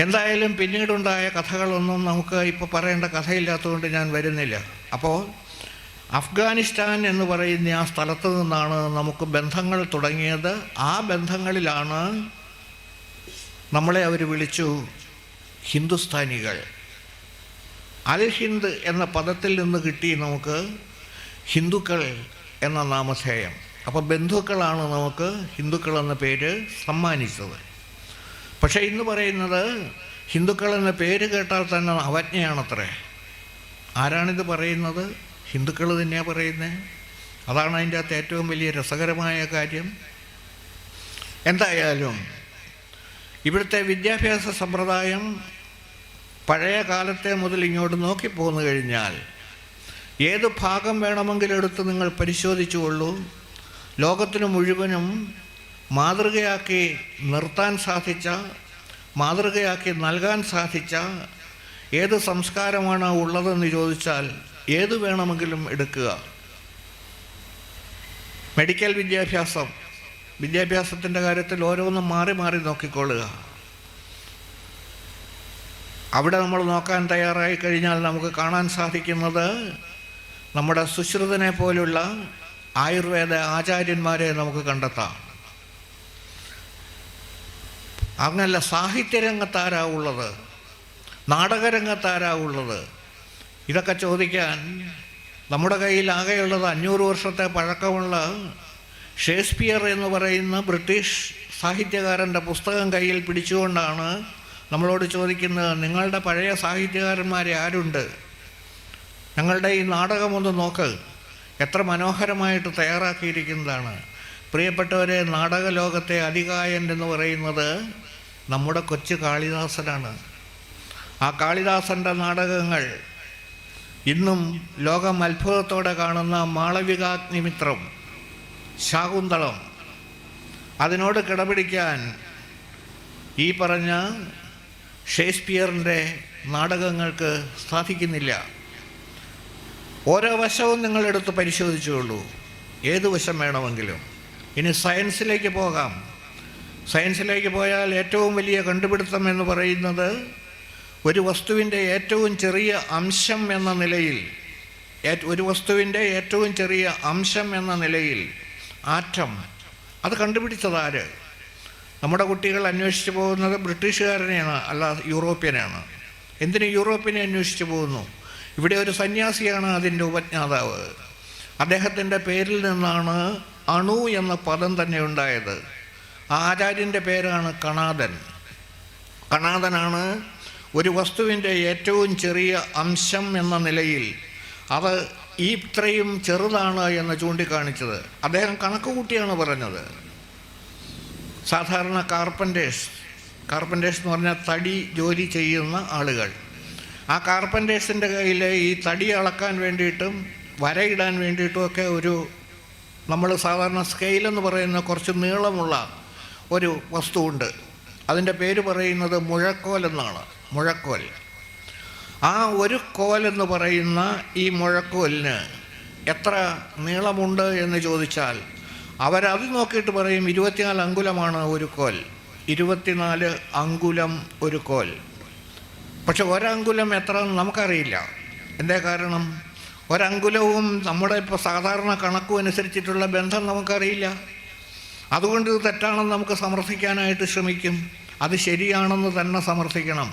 എന്തായാലും പിന്നീടുണ്ടായ കഥകളൊന്നും നമുക്ക് ഇപ്പോൾ പറയേണ്ട കഥയില്ലാത്തതുകൊണ്ട് ഞാൻ വരുന്നില്ല. അപ്പോൾ അഫ്ഗാനിസ്ഥാൻ എന്ന് പറയുന്ന ആ സ്ഥലത്ത് നിന്നാണ് നമുക്ക് ബന്ധങ്ങൾ തുടങ്ങിയത്. ആ ബന്ധങ്ങളിലാണ് നമ്മളെ അവർ വിളിച്ചു ഹിന്ദുസ്ഥാനികൾ. അൽ ഹിന്ദ് എന്ന പദത്തിൽ നിന്ന് കിട്ടി നമുക്ക് ഹിന്ദുക്കൾ എന്ന നാമധേയം. അപ്പോൾ ബന്ധുക്കളാണ് നമുക്ക് ഹിന്ദുക്കൾ എന്ന പേര് സമ്മാനിച്ചത്. പക്ഷേ ഇന്ന് പറയുന്നത് ഹിന്ദുക്കൾ എന്ന പേര് കേട്ടാൽ തന്നെ അവജ്ഞയാണത്രേ. ആരാണിത് പറയുന്നത്? ഹിന്ദുക്കൾ തന്നെയാണ് പറയുന്നത്. അതാണ് അതിൻ്റെ അകത്ത് ഏറ്റവും വലിയ രസകരമായ കാര്യം. എന്തായാലും ഇവിടുത്തെ വിദ്യാഭ്യാസ സമ്പ്രദായം പഴയ കാലത്തെ മുതൽ ഇങ്ങോട്ട് നോക്കിപ്പോന്നു കഴിഞ്ഞാൽ ഏത് ഭാഗം വേണമെങ്കിലും എടുത്ത് നിങ്ങൾ പരിശോധിച്ചുകൊള്ളൂ. ലോകത്തിന് മുഴുവനും മാതൃകയാക്കി നിർത്താൻ സാധിച്ച, മാതൃകയാക്കി നൽകാൻ സാധിച്ച ഏത് സംസ്കാരമാണ് ഉള്ളതെന്ന് ചോദിച്ചാൽ ഏത് വേണമെങ്കിലും എടുക്കുക. മെഡിക്കൽ വിദ്യാഭ്യാസത്തിൻ്റെ കാര്യത്തിൽ ഓരോന്നും മാറി മാറി നോക്കിക്കൊള്ളുക. അവിടെ നമ്മൾ നോക്കാൻ തയ്യാറായി കഴിഞ്ഞാൽ നമുക്ക് കാണാൻ സാധിക്കുന്നത് നമ്മുടെ സുശ്രുതനെ പോലുള്ള ആയുർവേദ ആചാര്യന്മാരെ നമുക്ക് കണ്ടെത്താം. അങ്ങനല്ല, സാഹിത്യരംഗത്താരാ ഉള്ളത്, നാടകരംഗത്താരാ ഉള്ളത്? ഇതൊക്കെ ചോദിക്കാൻ നമ്മുടെ കയ്യിൽ ആകെയുള്ളത് 500 വർഷത്തെ പഴക്കമുള്ള ഷേക്സ്പിയർ എന്ന് പറയുന്ന ബ്രിട്ടീഷ് സാഹിത്യകാരൻ്റെ പുസ്തകം കയ്യിൽ പിടിച്ചുകൊണ്ടാണ് നമ്മളോട് ചോദിക്കുന്നത്, നിങ്ങളുടെ പഴയ സാഹിത്യകാരന്മാരെ ആരുണ്ട്? ഞങ്ങളുടെ ഈ നാടകമൊന്ന് നോക്ക്, എത്ര മനോഹരമായിട്ട് തയ്യാറാക്കിയിരിക്കുന്നതാണ്. പ്രിയപ്പെട്ടവരെ, നാടക ലോകത്തെ അതികായൻ എന്ന് പറയുന്നത് നമ്മുടെ കൊച്ചു കാളിദാസനാണ്. ആ കാളിദാസൻ്റെ നാടകങ്ങൾ ഇന്നും ലോകം അത്ഭുതത്തോടെ കാണുന്ന മാളവികാഗ്നിമിത്രം, ശാകുന്തളം, അതിനോട് കിടപിടിക്കാൻ ഈ പറഞ്ഞ ഷേക്സ്പിയറിൻ്റെ നാടകങ്ങൾക്ക് സാധിക്കുന്നില്ല. ഓരോ വശവും നിങ്ങളെടുത്ത് പരിശോധിച്ചുകൊള്ളൂ, ഏത് വശം വേണമെങ്കിലും. ഇനി സയൻസിലേക്ക് പോകാം. സയൻസിലേക്ക് പോയാൽ ഏറ്റവും വലിയ കണ്ടുപിടുത്തം എന്ന് പറയുന്നത് ഒരു വസ്തുവിൻ്റെ ഏറ്റവും ചെറിയ അംശം എന്ന നിലയിൽ ആറ്റം, അത് കണ്ടുപിടിച്ചതാര്? നമ്മുടെ കുട്ടികൾ അന്വേഷിച്ച് പോകുന്നത് ബ്രിട്ടീഷുകാരനെയാണ്, അല്ല യൂറോപ്യനാണ്. എന്തിന് യൂറോപ്പിനെ അന്വേഷിച്ച് പോകുന്നു? ഇവിടെ ഒരു സന്യാസിയാണ് അതിൻ്റെ ഉപജ്ഞാതാവ്. അദ്ദേഹത്തിൻ്റെ പേരിൽ നിന്നാണ് അണു എന്ന പദം തന്നെ ഉണ്ടായത്. ആ ആചാര്യൻ്റെ പേരാണ് കണാദൻ. കണാദനാണ് ഒരു വസ്തുവിൻ്റെ ഏറ്റവും ചെറിയ അംശം എന്ന നിലയിൽ അത് ഇത്രയും ചെറുതാണ് എന്ന് ചൂണ്ടിക്കാണിച്ചത്. അദ്ദേഹം കണക്ക് കൂട്ടിയാണ് പറഞ്ഞത്. സാധാരണ കാർപ്പൻറ്റേഴ്സ് എന്ന് പറഞ്ഞാൽ തടി ജോലി ചെയ്യുന്ന ആളുകൾ, ആ കാർപ്പൻറ്റേഴ്സിൻ്റെ കയ്യിൽ ഈ തടി അളക്കാൻ വേണ്ടിയിട്ടും വരയിടാൻ വേണ്ടിയിട്ടുമൊക്കെ നമ്മൾ സാധാരണ സ്കെയിലെന്ന് പറയുന്ന കുറച്ച് നീളമുള്ള ഒരു വസ്തുവുണ്ട്. അതിൻ്റെ പേര് പറയുന്നത് മുഴക്കോൽ എന്നാണ്. മുഴക്കോൽ. ആ ഒരു കോലെന്ന് പറയുന്ന ഈ മുഴക്കോലിന് എത്ര നീളമുണ്ട് എന്ന് ചോദിച്ചാൽ അവരത് നോക്കിയിട്ട് പറയും 24 അങ്കുലമാണ് ഒരു കോൽ. 24 അങ്കുലം ഒരു കോൽ. പക്ഷെ ഒരങ്കുലം എത്ര നമുക്കറിയില്ല. എന്താ കാരണം? ഒരങ്കുലവും നമ്മുടെ ഇപ്പോൾ സാധാരണ കണക്കും അനുസരിച്ചിട്ടുള്ള ബന്ധം നമുക്കറിയില്ല. അതുകൊണ്ട് ഇത് തെറ്റാണെന്ന് നമുക്ക് സമർത്ഥിക്കാനായിട്ട് ശ്രമിക്കും. അത് ശരിയാണെന്ന് തന്നെ സമർത്ഥിക്കണം.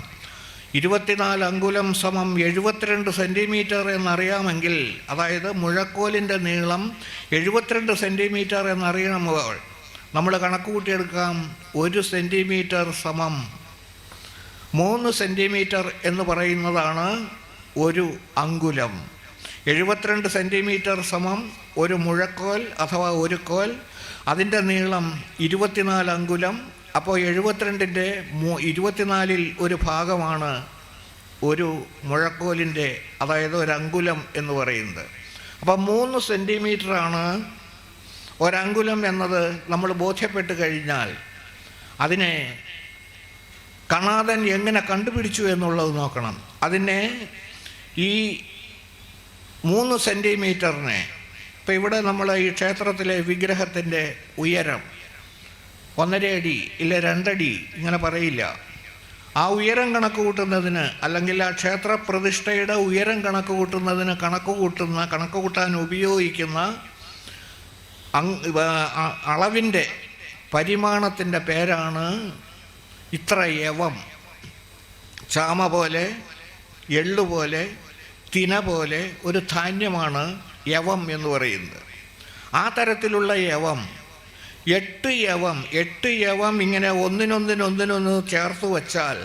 24 അങ്കുലം സമം 72 സെൻറ്റിമീറ്റർ എന്നറിയാമെങ്കിൽ, അതായത് മുഴക്കോലിൻ്റെ നീളം 72 സെൻറ്റിമീറ്റർ എന്നറിയണമെങ്കിൽ നമ്മൾ കണക്ക് കൂട്ടിയെടുക്കാം. 1 സെൻറ്റിമീറ്റർ സമം 3 സെൻറ്റിമീറ്റർ എന്ന് പറയുന്നതാണ് 1 അങ്കുലം. 72 സെൻറ്റിമീറ്റർ സമം 1 മുഴക്കോൽ അഥവാ 1 കോൽ. അതിൻ്റെ നീളം 24 അങ്കുലം. അപ്പോൾ 72ൻ്റെ 24ൽ ഒരു ഭാഗമാണ് 1 മുഴക്കോലിൻ്റെ, അതായത് 1 അങ്കുലം എന്ന് പറയുന്നത്. അപ്പം 3 സെൻറ്റിമീറ്ററാണ് 1 അങ്കുലം എന്നത് നമ്മൾ ബോധ്യപ്പെട്ട് കഴിഞ്ഞാൽ അതിനെ കണാദൻ എങ്ങനെ കണ്ടുപിടിച്ചു എന്നുള്ളത് നോക്കണം. അതിനെ ഈ 3 സെൻറ്റിമീറ്ററിനെ, ഇപ്പം ഇവിടെ നമ്മൾ ഈ ക്ഷേത്രത്തിലെ വിഗ്രഹത്തിൻ്റെ ഉയരം 1.5 അടി ഇല്ല 2 അടി ഇങ്ങനെ പറയില്ല. ആ ഉയരം കണക്ക് കൂട്ടുന്നതിന്, അല്ലെങ്കിൽ ആ ക്ഷേത്ര പ്രതിഷ്ഠയുടെ ഉയരം കണക്ക് കൂട്ടുന്നതിന് കണക്ക് കൂട്ടാൻ ഉപയോഗിക്കുന്ന അളവിൻ്റെ പരിമാണത്തിൻ്റെ പേരാണ് ഇത്ര യവം. ചാമ പോലെ, എള്ളുപോലെ, തിന പോലെ ഒരു ധാന്യമാണ് യവം എന്ന് പറയുന്നത്. ആ തരത്തിലുള്ള യവം 8 യവം ഇങ്ങനെ ഒന്നിനൊന്നിനൊന്നിനൊന്ന് ചേർത്ത് വച്ചാൽ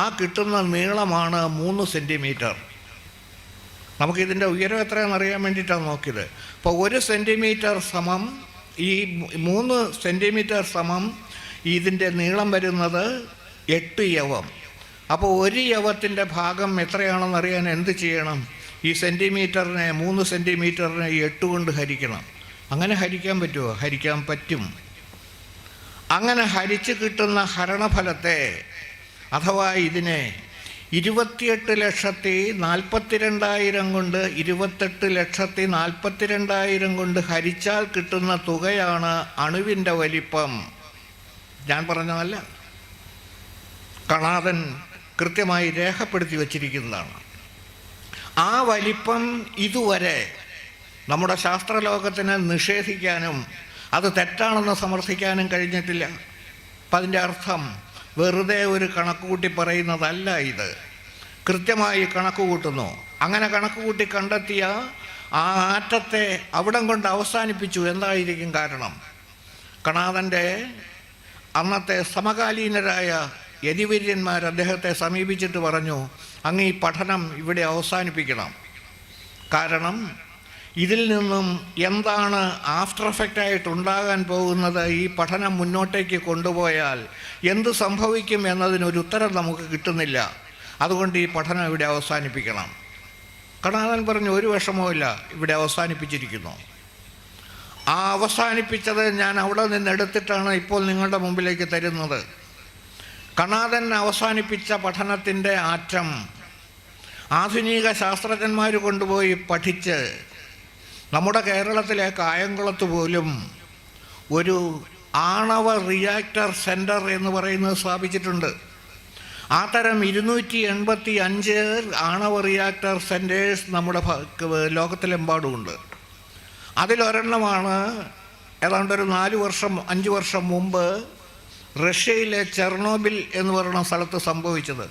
ആ കിട്ടുന്ന നീളമാണ് 3 സെൻറ്റിമീറ്റർ. നമുക്കിതിൻ്റെ ഉയരം എത്രയാണെന്ന് അറിയാൻ വേണ്ടിയിട്ടാണ് നോക്കിയത്. അപ്പോൾ 1 സെൻറ്റിമീറ്റർ സമം ഈ 3 സെൻറ്റിമീറ്റർ സമം ഇതിൻ്റെ നീളം വരുന്നത് 8 യവം. അപ്പോൾ 1 യവത്തിൻ്റെ ഭാഗം എത്രയാണെന്ന് അറിയാൻ എന്ത് ചെയ്യണം? ഈ സെൻറ്റിമീറ്ററിനെ 3 സെൻറ്റിമീറ്ററിനെ 8 കൊണ്ട് ഹരിക്കണം. അങ്ങനെ ഹരിക്കാൻ പറ്റുമോ? ഹരിക്കാൻ പറ്റും. അങ്ങനെ ഹരിച്ച് കിട്ടുന്ന ഹരണഫലത്തെ, അഥവാ ഇതിനെ 28,42,000 കൊണ്ട് 28,42,000 കൊണ്ട് ഹരിച്ചാൽ കിട്ടുന്ന തുകയാണ് അണുവിൻ്റെ വലിപ്പം. ഞാൻ പറഞ്ഞതല്ല, കണാദൻ കൃത്യമായി രേഖപ്പെടുത്തി വച്ചിരിക്കുന്നതാണ്. ആ വലിപ്പം ഇതുവരെ നമ്മുടെ ശാസ്ത്രലോകത്തിന് നിഷേധിക്കാനും അത് തെറ്റാണെന്ന് സമർത്ഥിക്കാനും കഴിഞ്ഞിട്ടില്ല. അപ്പം അതിൻ്റെ അർത്ഥം വെറുതെ ഒരു കണക്ക് കൂട്ടി പറയുന്നതല്ല, ഇത് കൃത്യമായി കണക്ക് കൂട്ടുന്നു. അങ്ങനെ കണക്ക് കൂട്ടി കണ്ടെത്തിയ ആ ആറ്റത്തെ അവിടം കൊണ്ട് അവസാനിപ്പിച്ചു. എന്തായിരിക്കും കാരണം? കണാദൻ്റെ അന്നത്തെ സമകാലീനരായ യതിവര്യന്മാർ അദ്ദേഹത്തെ സമീപിച്ചിട്ട് പറഞ്ഞു, അങ്ങ് ഈ പഠനം ഇവിടെ അവസാനിപ്പിക്കണം. കാരണം ഇതിൽ നിന്നും എന്താണ് ആഫ്റ്റർ എഫക്റ്റായിട്ട് ഉണ്ടാകാൻ പോകുന്നത്, ഈ പഠനം മുന്നോട്ടേക്ക് കൊണ്ടുപോയാൽ എന്ത് സംഭവിക്കും എന്നതിനൊരു ഉത്തരം നമുക്ക് കിട്ടുന്നില്ല. അതുകൊണ്ട് ഈ പഠനം ഇവിടെ അവസാനിപ്പിക്കണം. കണാദൻ പറഞ്ഞു, ഒരു വിഷമവുമില്ല, ഇവിടെ അവസാനിപ്പിച്ചിരിക്കുന്നു. ആ അവസാനിപ്പിച്ചത് ഞാൻ അവിടെ നിന്ന് എടുത്തിട്ടാണ് ഇപ്പോൾ നിങ്ങളുടെ മുമ്പിലേക്ക് തരുന്നത്. കണാദൻ അവസാനിപ്പിച്ച പഠനത്തിൻ്റെ ആറ്റം ആധുനിക ശാസ്ത്രജ്ഞന്മാർ കൊണ്ടുപോയി പഠിച്ച് നമ്മുടെ കേരളത്തിലെ കായംകുളത്ത് പോലും ഒരു ആണവ റിയാക്ടർ സെൻറ്റർ എന്ന് പറയുന്നത് സ്ഥാപിച്ചിട്ടുണ്ട്. ആ തരം 285 ആണവ റിയാക്ടർ സെൻറ്റേഴ്സ് നമ്മുടെ ലോകത്തിലെമ്പാടുമുണ്ട്. അതിലൊരെണ്ണമാണ് ഏതാണ്ട് ഒരു 5 വർഷം മുമ്പ് റഷ്യയിലെ ചെർണോബിൽ എന്ന് പറയുന്ന സ്ഥലത്ത് സംഭവിച്ചത്.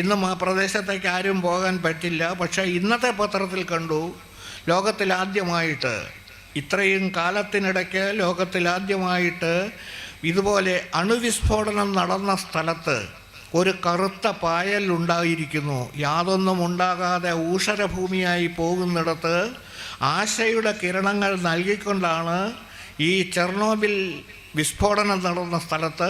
ഇന്നും ആ പ്രദേശത്തേക്ക് ആരും പോകാൻ പറ്റില്ല. പക്ഷേ ഇന്നത്തെ പത്രത്തിൽ കണ്ടു, ലോകത്തിലാദ്യമായിട്ട്, ഇത്രയും കാലത്തിനിടയ്ക്ക് ലോകത്തിലാദ്യമായിട്ട് ഇതുപോലെ അണുവിസ്ഫോടനം നടന്ന സ്ഥലത്ത് ഒരു കറുത്ത പായൽ ഉണ്ടായിരിക്കുന്നു. യാതൊന്നും ഉണ്ടാകാതെ ഊഷരഭൂമിയായി പോകുന്നിടത്ത് ആശയുടെ കിരണങ്ങൾ നൽകിക്കൊണ്ടാണ് ഈ ചെർണോബിൽ വിസ്ഫോടനം നടന്ന സ്ഥലത്ത്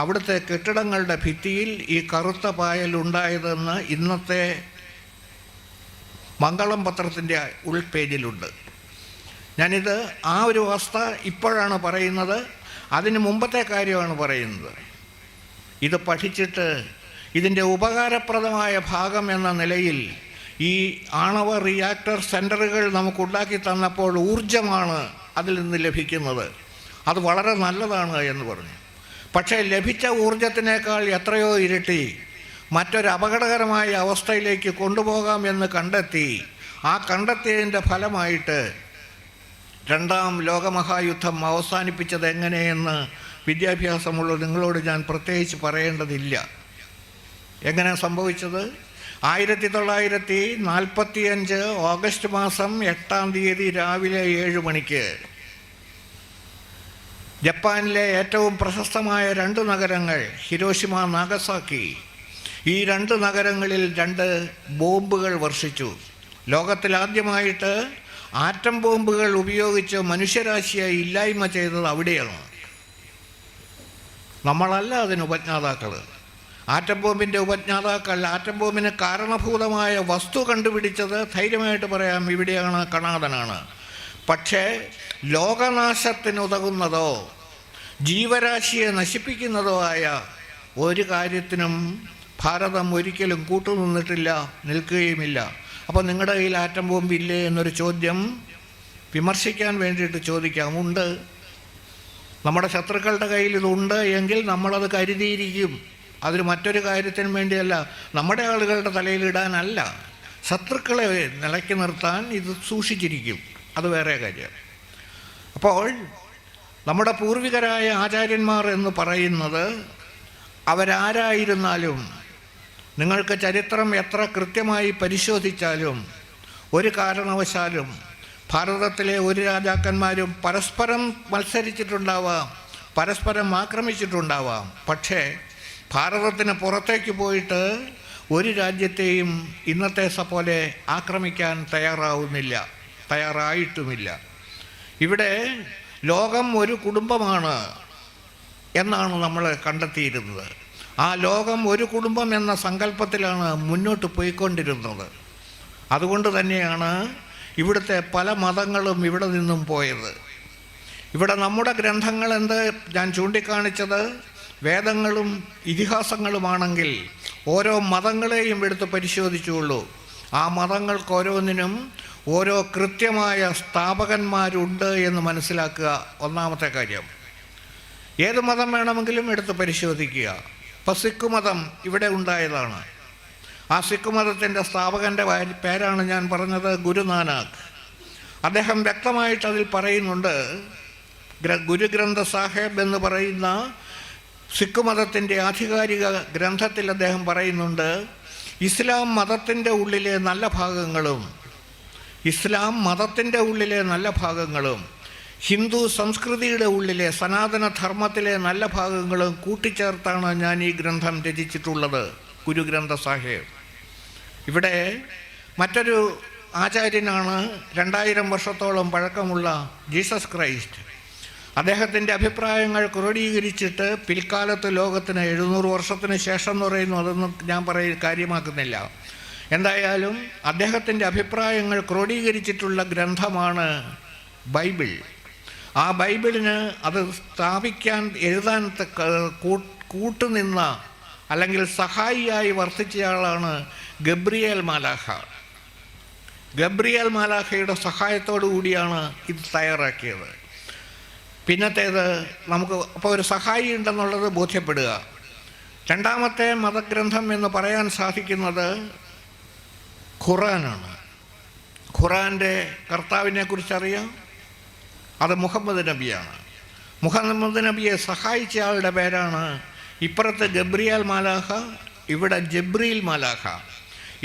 അവിടുത്തെ കെട്ടിടങ്ങളുടെ ഭിത്തിയിൽ ഈ കറുത്ത പായൽ ഉണ്ടായതെന്ന് ഇന്നത്തെ മംഗളം പത്രത്തിൻ്റെ ഉൾപേജിലുണ്ട്. ഞാനിത് ആ ഒരു അവസ്ഥ ഇപ്പോഴാണ് പറയുന്നത്, അതിന് മുമ്പത്തെ കാര്യമാണ് പറയുന്നത്. ഇത് പഠിച്ചിട്ട് ഇതിൻ്റെ ഉപകാരപ്രദമായ ഭാഗം എന്ന നിലയിൽ ഈ ആണവ റിയാക്ടർ സെൻറ്ററുകൾ നമുക്കുണ്ടാക്കി തന്നപ്പോൾ ഊർജമാണ് അതിൽ നിന്ന് ലഭിക്കുന്നത്. അത് വളരെ നല്ലതാണ് എന്ന് പറഞ്ഞു. പക്ഷേ ലഭിച്ച ഊർജത്തിനേക്കാൾ എത്രയോ ഇരട്ടി മറ്റൊരു അപകടകരമായ അവസ്ഥയിലേക്ക് കൊണ്ടുപോകാം എന്ന് കണ്ടെത്തി. ആ കണ്ടെത്തിയതിൻ്റെ ഫലമായിട്ട് രണ്ടാം ലോകമഹായുദ്ധം അവസാനിപ്പിച്ചത് എങ്ങനെയെന്ന് വിദ്യാഭ്യാസമുള്ള നിങ്ങളോട് ഞാൻ പ്രത്യേകിച്ച് പറയേണ്ടതില്ല. എങ്ങനെ സംഭവിച്ചത്? 1945 ഓഗസ്റ്റ് മാസം 8-ാം തീയതി രാവിലെ 7 മണിക്ക് ജപ്പാനിലെ ഏറ്റവും പ്രശസ്തമായ 2 നഗരങ്ങൾ ഹിരോഷിമ, നാഗസാക്കി, ഈ 2 നഗരങ്ങളിൽ 2 ബോംബുകൾ വർഷിച്ചു. ലോകത്തിലാദ്യമായിട്ട് ആറ്റം ബോംബുകൾ ഉപയോഗിച്ച് മനുഷ്യരാശിയെ ഇല്ലായ്മ ചെയ്തത് അവിടെയാണ്. നമ്മളല്ല അതിന് ഉപജ്ഞാതാക്കൾ. ആറ്റം ബോംബിൻ്റെ ഉപജ്ഞാതാക്കൾ, ആറ്റം ബോംബിന് കാരണഭൂതമായ വസ്തു കണ്ടുപിടിച്ചത് ധൈര്യമായിട്ട് പറയാം ഇവിടെയാണ്, കണാദനാണ്. പക്ഷേ ലോകനാശത്തിനുതകുന്നതോ ജീവരാശിയെ നശിപ്പിക്കുന്നതോ ആയ ഒരു കാര്യത്തിനും ഭാരതം ഒരിക്കലും കൂട്ടുനിന്നിട്ടില്ല, നിൽക്കുകയുമില്ല. അപ്പോൾ നിങ്ങളുടെ കയ്യിൽ ആറ്റം ബോംബില്ലേ എന്നൊരു ചോദ്യം വിമർശിക്കാൻ വേണ്ടിയിട്ട് ചോദിക്കാം. ഉണ്ട്. നമ്മുടെ ശത്രുക്കളുടെ കയ്യിൽ ഇതുണ്ട് എങ്കിൽ നമ്മളത് കരുതിയിരിക്കും. അതിന് മറ്റൊരു കാര്യത്തിനും വേണ്ടിയല്ല, നമ്മുടെ ആളുകളുടെ തലയിലിടാനല്ല, ശത്രുക്കളെ നിലയ്ക്ക് നിർത്താൻ ഇത് സൂക്ഷിച്ചിരിക്കും. അത് വേറെ കാര്യം. അപ്പോൾ നമ്മുടെ പൂർവികരായ ആചാര്യന്മാർ എന്ന് പറയുന്നത് അവരാരായിരുന്നാലും, നിങ്ങൾക്ക് ചരിത്രം എത്ര കൃത്യമായി പരിശോധിച്ചാലും ഒരു കാരണവശാലും ഭാരതത്തിലെ ഒരു രാജാക്കന്മാരും പരസ്പരം മത്സരിച്ചിട്ടുണ്ടാവാം, പരസ്പരം ആക്രമിച്ചിട്ടുണ്ടാവാം. പക്ഷേ ഭാരതത്തിന് പുറത്തേക്ക് പോയിട്ട് ഒരു രാജ്യത്തെയും ഇന്നത്തെ പോലെ ആക്രമിക്കാൻ തയ്യാറായിട്ടുമില്ല. ഇവിടെ ലോകം ഒരു കുടുംബമാണ് എന്നാണ് നമ്മൾ കണ്ടെത്തിയിരുന്നത്. ആ ലോകം ഒരു കുടുംബം എന്ന സങ്കല്പത്തിലാണ് മുന്നോട്ട് പോയിക്കൊണ്ടിരുന്നത്. അതുകൊണ്ട് തന്നെയാണ് ഇവിടുത്തെ പല മതങ്ങളും ഇവിടെ നിന്നും പോയത്. ഇവിടെ നമ്മുടെ ഗ്രന്ഥങ്ങൾ എന്ത് ഞാൻ ചൂണ്ടിക്കാണിച്ചത് വേദങ്ങളും ഇതിഹാസങ്ങളുമാണെങ്കിൽ ഓരോ മതങ്ങളെയും എടുത്ത് പരിശോധിച്ചുള്ളൂ. ആ മതങ്ങൾക്ക് ഓരോന്നിനും ഓരോ കൃത്യമായ സ്ഥാപകന്മാരുണ്ട് എന്ന് മനസ്സിലാക്കുക ഒന്നാമത്തെ കാര്യം. ഏത് മതം വേണമെങ്കിലും എടുത്ത് പരിശോധിക്കുക. ഇപ്പോൾ സിഖ് മതം ഇവിടെ ഉണ്ടായതാണ്. ആ സിഖ് മതത്തിൻ്റെ സ്ഥാപകൻ്റെ പേരാണ് ഞാൻ പറഞ്ഞത്, ഗുരുനാനാക്ക്. അദ്ദേഹം വ്യക്തമായിട്ട് അതിൽ പറയുന്നുണ്ട്, ഗുരുഗ്രന്ഥ സാഹിബ് എന്ന് പറയുന്ന സിഖ് മതത്തിൻ്റെ ആധികാരിക ഗ്രന്ഥത്തിൽ അദ്ദേഹം പറയുന്നുണ്ട്, ഇസ്ലാം മതത്തിൻ്റെ ഉള്ളിലെ നല്ല ഭാഗങ്ങളും ഹിന്ദു സംസ്കൃതിയുടെ ഉള്ളിലെ സനാതന ധർമ്മത്തിലെ നല്ല ഭാഗങ്ങളും കൂട്ടിച്ചേർത്താണ് ഞാൻ ഈ ഗ്രന്ഥം രചിച്ചിട്ടുള്ളത്, ഗുരുഗ്രന്ഥ സാഹിബ്. ഇവിടെ മറ്റൊരു ആചാര്യനാണ് 2000 വർഷത്തോളം പഴക്കമുള്ള ജീസസ് ക്രൈസ്റ്റ്. അദ്ദേഹത്തിൻ്റെ അഭിപ്രായങ്ങൾ ക്രോഡീകരിച്ചിട്ട് പിൽക്കാലത്ത് ലോകത്തിന് 700 വർഷത്തിന് ശേഷം എന്ന് പറയുന്നു, അതൊന്നും ഞാൻ കാര്യമാക്കുന്നില്ല. എന്തായാലും അദ്ദേഹത്തിൻ്റെ അഭിപ്രായങ്ങൾ ക്രോഡീകരിച്ചിട്ടുള്ള ഗ്രന്ഥമാണ് ബൈബിൾ. ആ ബൈബിളിന് അത് എഴുതാൻ കൂട്ടുനിന്ന അല്ലെങ്കിൽ സഹായിയായി വർത്തിച്ചയാളാണ് ഗബ്രിയേൽ മാലാഖ. ഗബ്രിയേൽ മാലാഖയുടെ സഹായത്തോടു കൂടിയാണ് ഇത് തയ്യാറാക്കിയത്. പിന്നത്തേത് നമുക്ക് അപ്പോൾ ഒരു സഹായി ഉണ്ടെന്നുള്ളത് ബോധ്യപ്പെടുക. രണ്ടാമത്തെ മതഗ്രന്ഥം എന്ന് പറയാൻ സാധിക്കുന്നത് ഖുറാനാണ്. ഖുറാൻ്റെ കർത്താവിനെ കുറിച്ചറിയാം, അത് മുഹമ്മദ് നബിയാണ്. മുഹമ്മദ് നബിയെ സഹായിച്ച ആളുടെ പേരാണ് ഇപ്പുറത്ത് ഗബ്രിയേൽ മാലാഖ, ഇവിടെ ജബ്രീൽ മാലാഖ.